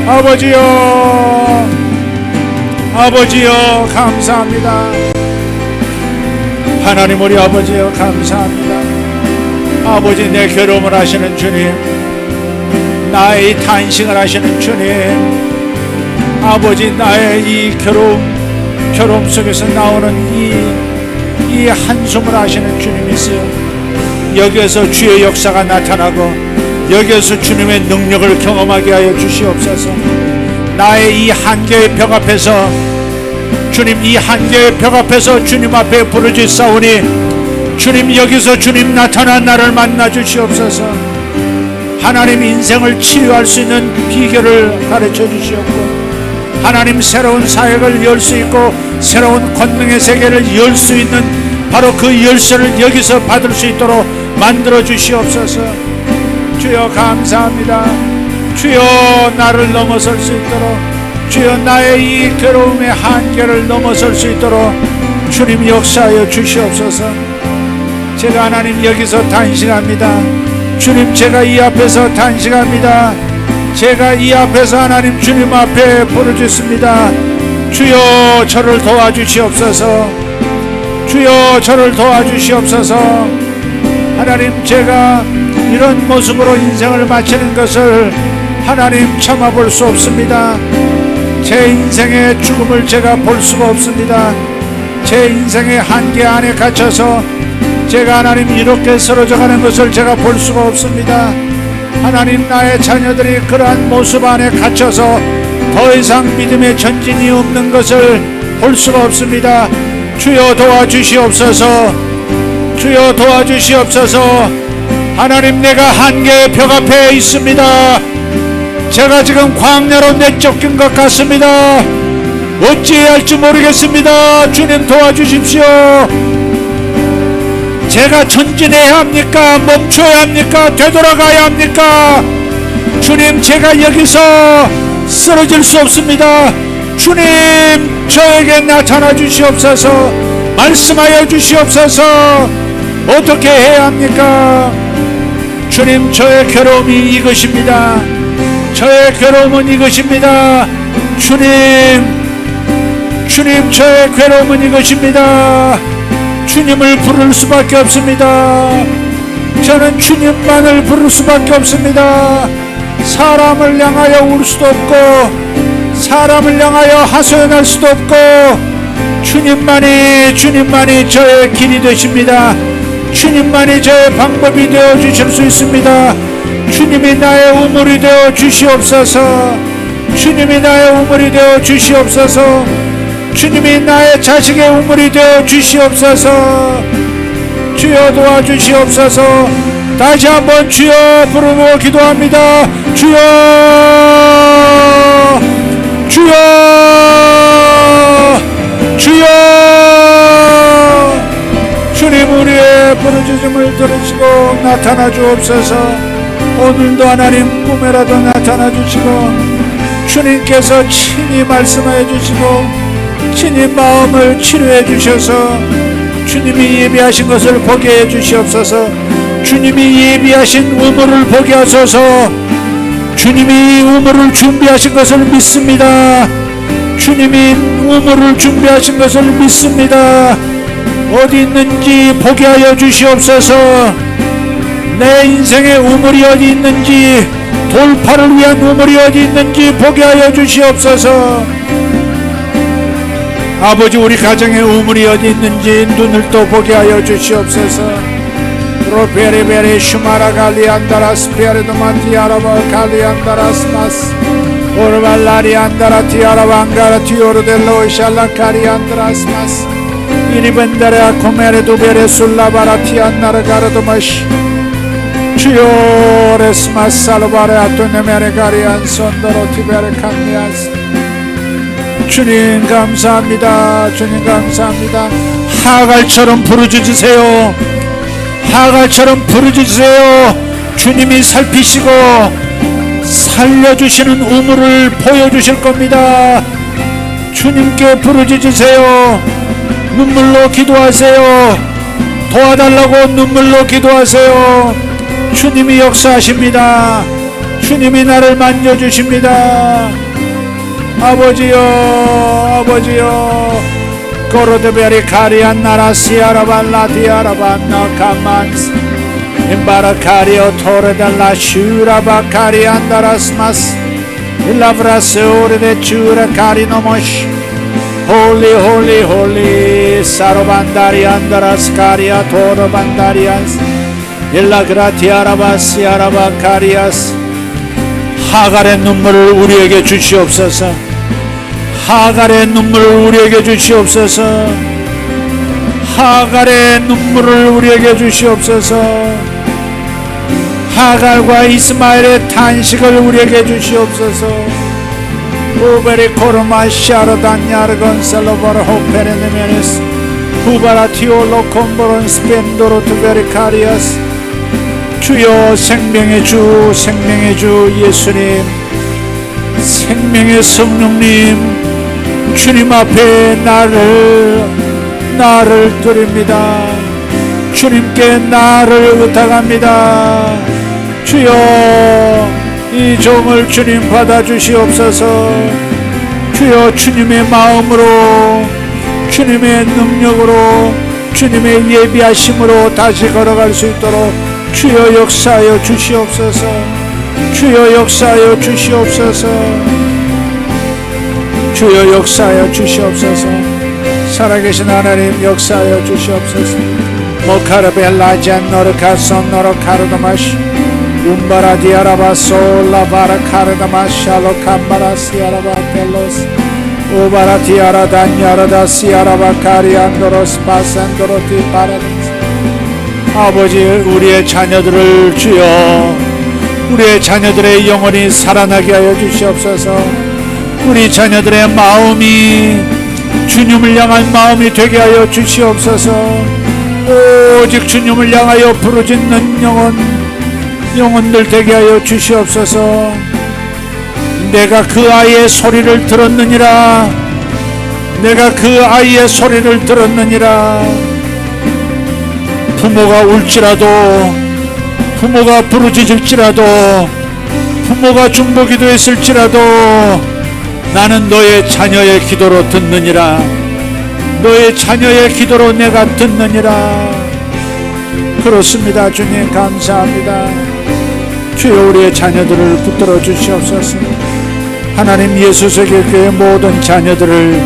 아버지여, 아버지여 감사합니다. 하나님 우리 아버지여 감사합니다. 아버지, 내 괴로움을 하시는 주님, 나의 탄식을 하시는 주님, 아버지, 나의 이 괴로움 속에서 나오는 이 한숨을 하시는 주님이세요. 여기에서 주의 역사가 나타나고 여기에서 주님의 능력을 경험하게 하여 주시옵소서. 나의 이 한계의 벽 앞에서 주님, 이 한계의 벽 앞에서 주님 앞에 부르짖사오니 주님, 여기서 주님 나타나 나를 만나 주시옵소서. 하나님, 인생을 치유할 수 있는 비결을 가르쳐 주시옵고 하나님, 새로운 사역을 열 수 있고 새로운 권능의 세계를 열 수 있는 바로 그 열쇠를 여기서 받을 수 있도록 만들어 주시옵소서. 주여 감사합니다. 주여, 나를 넘어설 수 있도록, 주여, 나의 이 괴로움의 한계를 넘어설 수 있도록 주님 역사하여 주시옵소서. 제가 하나님 여기서 탄식합니다. 주님, 제가 이 앞에서 탄식합니다. 제가 이 앞에서 하나님 주님 앞에 부르짖습니다. 주여, 저를 도와주시옵소서. 주여, 저를 도와주시옵소서. 하나님, 제가 이런 모습으로 인생을 마치는 것을 하나님 참아볼 수 없습니다. 제 인생의 죽음을 제가 볼 수가 없습니다. 제 인생의 한계 안에 갇혀서 제가 하나님 이렇게 쓰러져가는 것을 제가 볼 수가 없습니다. 하나님, 나의 자녀들이 그러한 모습 안에 갇혀서 더 이상 믿음의 전진이 없는 것을 볼 수가 없습니다. 주여 도와주시옵소서. 주여 도와주시옵소서. 하나님, 내가 한계의 벽 앞에 있습니다. 제가 지금 광야로 내쫓긴 것 같습니다. 어찌해야 할지 모르겠습니다. 주님 도와주십시오. 제가 전진해야 합니까? 멈춰야 합니까? 되돌아가야 합니까? 주님, 제가 여기서 쓰러질 수 없습니다. 주님, 저에게 나타나 주시옵소서. 말씀하여 주시옵소서. 어떻게 해야 합니까? 주님, 저의 괴로움이 이것입니다. 저의 괴로움은 이것입니다. 주님, 저의 괴로움은 이것입니다. 주님을 부를 수밖에 없습니다. 저는 주님만을 부를 수밖에 없습니다. 사람을 향하여 울 수도 없고 사람을 향하여 하소연할 수도 없고 주님만이 저의 길이 되십니다. 주님만이 저의 방법이 되어 주실 수 있습니다. 주님이 나의 우물이 되어 주시옵소서. 주님이 나의 우물이 되어 주시옵소서. 주님이 나의 자식의 우물이 되어 주시옵소서. 주여 도와주시옵소서. 다시 한번 주여 부르고 기도합니다. 주여, 주여, 주여. 주님, 우리의 부르짖음을 들으시고 나타나 주옵소서. 오늘도 하나님 꿈에라도 나타나 주시고 주님께서 친히 말씀하여 주시고 친히 마음을 치료해 주셔서 주님이 예비하신 것을 보게 해 주시옵소서. 주님이 예비하신 우물을 보게 하소서. 주님이 우물을 준비하신 것을 믿습니다. 주님이 우물을 준비하신 것을 믿습니다. 어디 있는지 보게 하여 주시옵소서. 내 인생의 우물이 어디 있는지, 돌파를 위한 우물이 어디 있는지 보게 하여 주시옵소서. 아버지, 우리 가정의 우물이 어디 있는지 눈을 또 보게 하여 주시옵소서. 로베리베리 슈마라 갈리안다라스 피아르도마티아라바 갈리안다라스마스 오르발라리안다라 티아라방가라 티오르델로 샬라카리안다라스마스 이리벤데레아 코메레두베레 술라바라 티안나라가르도마시. 주여 레스마스 살바레 아토네메레 가리안 손도로 티베레 칸니아스. 주님 감사합니다. 주님 감사합니다. 하갈처럼 부르짖으세요. 하갈처럼 부르짖으세요. 주님이 살피시고 살려주시는 우물을 보여주실 겁니다. 주님께 부르짖으세요. 눈물로 기도하세요. 도와달라고 눈물로 기도하세요. 주님이 역사하십니다. 주님이 나를 만져주십니다. 아버지여, 아버지여. 고로드베리 카리안 나라시아라발라 디아라반나 카만스 임바라카리오 토레달라 슈라바 카리안 다라스마스 일라브라스 오레데 츄라 카리노모시 홀리 홀리 홀리 사로반다리안 다라스카리아 토르반다리안스 일라그라티아라바시아라바 카리아스. 하갈의 눈물을 우리에게 주시옵소서. 하갈의 눈물을 우리에게 주시옵소서. 하갈의 눈물을 우리에게 주시옵소서. 하갈과 이스마엘의 탄식을 우리에게 주시옵소서. 우베리 코르마 샤르단야르 건살로바르 호페레네메네스 후바라티올로 콤보론 스펜도로 투베리 카리아스. 주여 생명의 주, 생명의 주 예수님, 생명의 성령님, 주님 앞에 나를 드립니다. 주님께 나를 의탁합니다. 주여 이 종을 주님 받아주시옵소서. 주여 주님의 마음으로, 주님의 능력으로, 주님의 예비하심으로 다시 걸어갈 수 있도록 주여 역사하여 주시옵소서. 주여 역사하여 주시옵소서. 주여 역사하여 주시옵소서. 살아계신 하나님 역사하여 주시옵소서. 모카르벨라잔 너르카손 너르카르다마시 움바라디아라바소 라바라카르다마샬로 캄바라시아라바텔로스 오바라티아라단야라다시아라바카리안도로스 바산도로티 바라데스. 아버지 우리의 자녀들을 주여 우리의 자녀들의 영혼이 살아나게 하여 주시옵소서. 우리 자녀들의 마음이 주님을 향한 마음이 되게 하여 주시옵소서. 오직 주님을 향하여 부르짖는 영혼들 되게 하여 주시옵소서. 내가 그 아이의 소리를 들었느니라. 내가 그 아이의 소리를 들었느니라. 부모가 울지라도, 부모가 부르짖을지라도, 부모가 중보기도했을지라도 나는 너의 자녀의 기도로 듣느니라. 너의 자녀의 기도로 내가 듣느니라. 그렇습니다. 주님 감사합니다. 주여 우리의 자녀들을 붙들어 주시옵소서. 하나님 예수세계교회 모든 자녀들을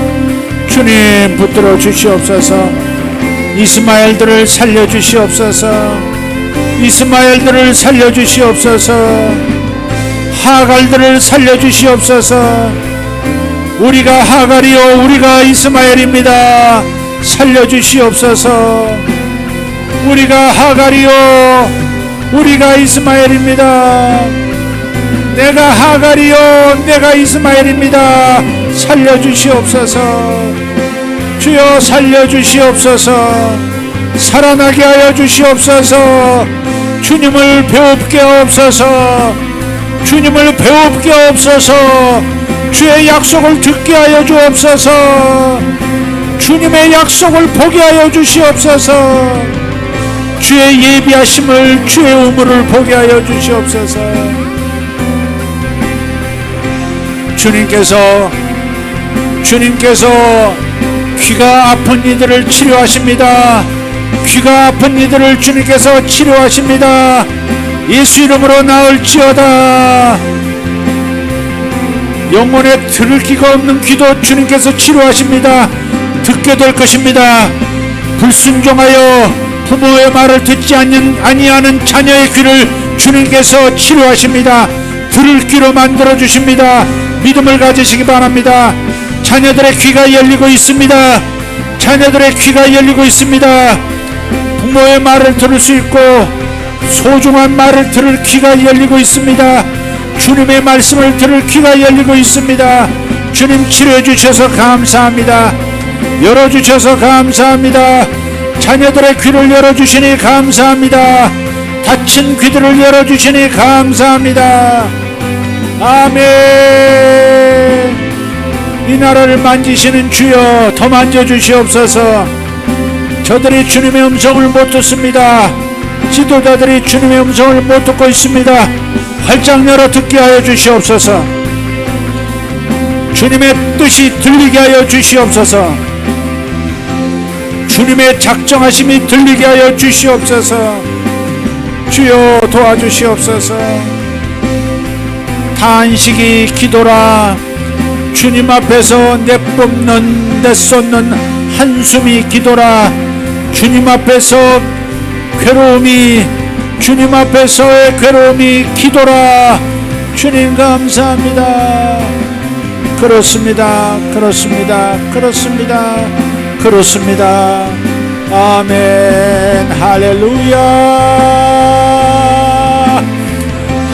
주님 붙들어 주시옵소서. 이스마엘들을 살려주시옵소서. 이스마엘들을 살려주시옵소서. 하갈들을 살려주시옵소서. 우리가 하갈이요 우리가 이스마엘입니다. 살려주시옵소서. 우리가 하갈이요 우리가 이스마엘입니다. 내가 하갈이요 내가 이스마엘입니다. 살려주시옵소서. 주여 살려주시옵소서. 살아나게 하여 주시옵소서. 주님을 배웁게 하옵소서. 주님을 배웁게 하옵소서. 주의 약속을 듣게 하여 주옵소서. 주님의 약속을 보게 하여 주시옵소서. 주의 예비하심을 주의 우물을 보게 하여 주시옵소서. 주님께서 귀가 아픈 이들을 치료하십니다. 귀가 아픈 이들을 주님께서 치료하십니다. 예수 이름으로 나을지어다. 영혼에 들을 귀가 없는 귀도 주님께서 치료하십니다. 듣게 될 것입니다. 불순종하여 부모의 말을 듣지 아니하는 자녀의 귀를 주님께서 치료하십니다. 들을 귀로 만들어 주십니다. 믿음을 가지시기 바랍니다. 자녀들의 귀가 열리고 있습니다. 자녀들의 귀가 열리고 있습니다. 부모의 말을 들을 수 있고 소중한 말을 들을 귀가 열리고 있습니다. 주님의 말씀을 들을 귀가 열리고 있습니다. 주님 치료해주셔서 감사합니다. 열어주셔서 감사합니다. 자녀들의 귀를 열어주시니 감사합니다. 닫힌 귀들을 열어주시니 감사합니다. 아멘. 이 나라를 만지시는 주여 더 만져주시옵소서. 저들이 주님의 음성을 못 듣습니다. 지도자들이 주님의 음성을 못 듣고 있습니다. 활짝 열어 듣게 하여 주시옵소서. 주님의 뜻이 들리게 하여 주시옵소서. 주님의 작정하심이 들리게 하여 주시옵소서. 주여 도와주시옵소서. 탄식이 기도라. 주님 앞에서 내뿜는 내쏟는 한숨이 기도라. 주님 앞에서 괴로움이, 주님 앞에서의 괴로움이 기도라. 주님 감사합니다. 그렇습니다. 그렇습니다. 그렇습니다. 그렇습니다. 아멘. 할렐루야.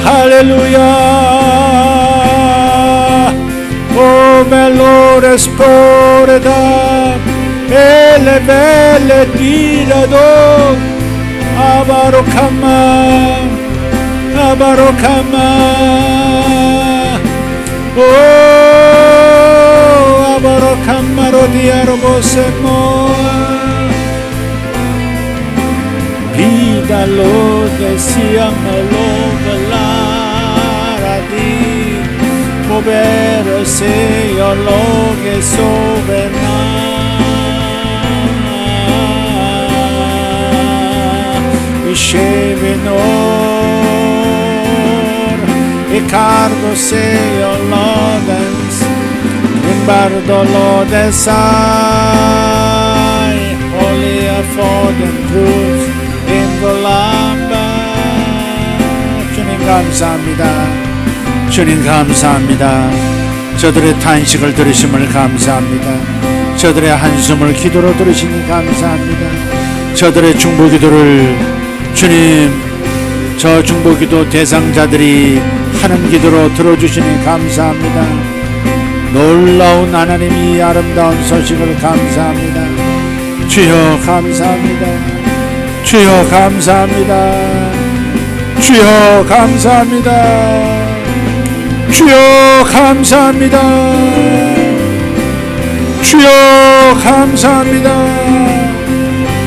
할렐루야. Oh, me lo resporta, ele belle tirado, abarocama, abarocama, oh, abarocama rodiaro bosemo, vida lo decíame lo velaradi. Povero Señor lo que soberana Ricevenor e cargo Señor lo des Embardo lo desai Holy affording truth in the Lamb. 주님 감사합니다. 주님 감사합니다. 저들의 탄식을 들으심을 감사합니다. 저들의 한숨을 기도로 들으시니 감사합니다. 저들의 중보기도를 주님, 저 중보기도 대상자들이 하는 기도로 들어주시니 감사합니다. 놀라운 하나님이 아름다운 소식을 감사합니다. 주여 감사합니다. 주여 감사합니다. 주여 감사합니다. 주여 감사합니다. 주여 감사합니다.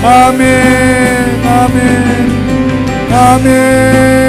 아멘. 아멘. 아멘.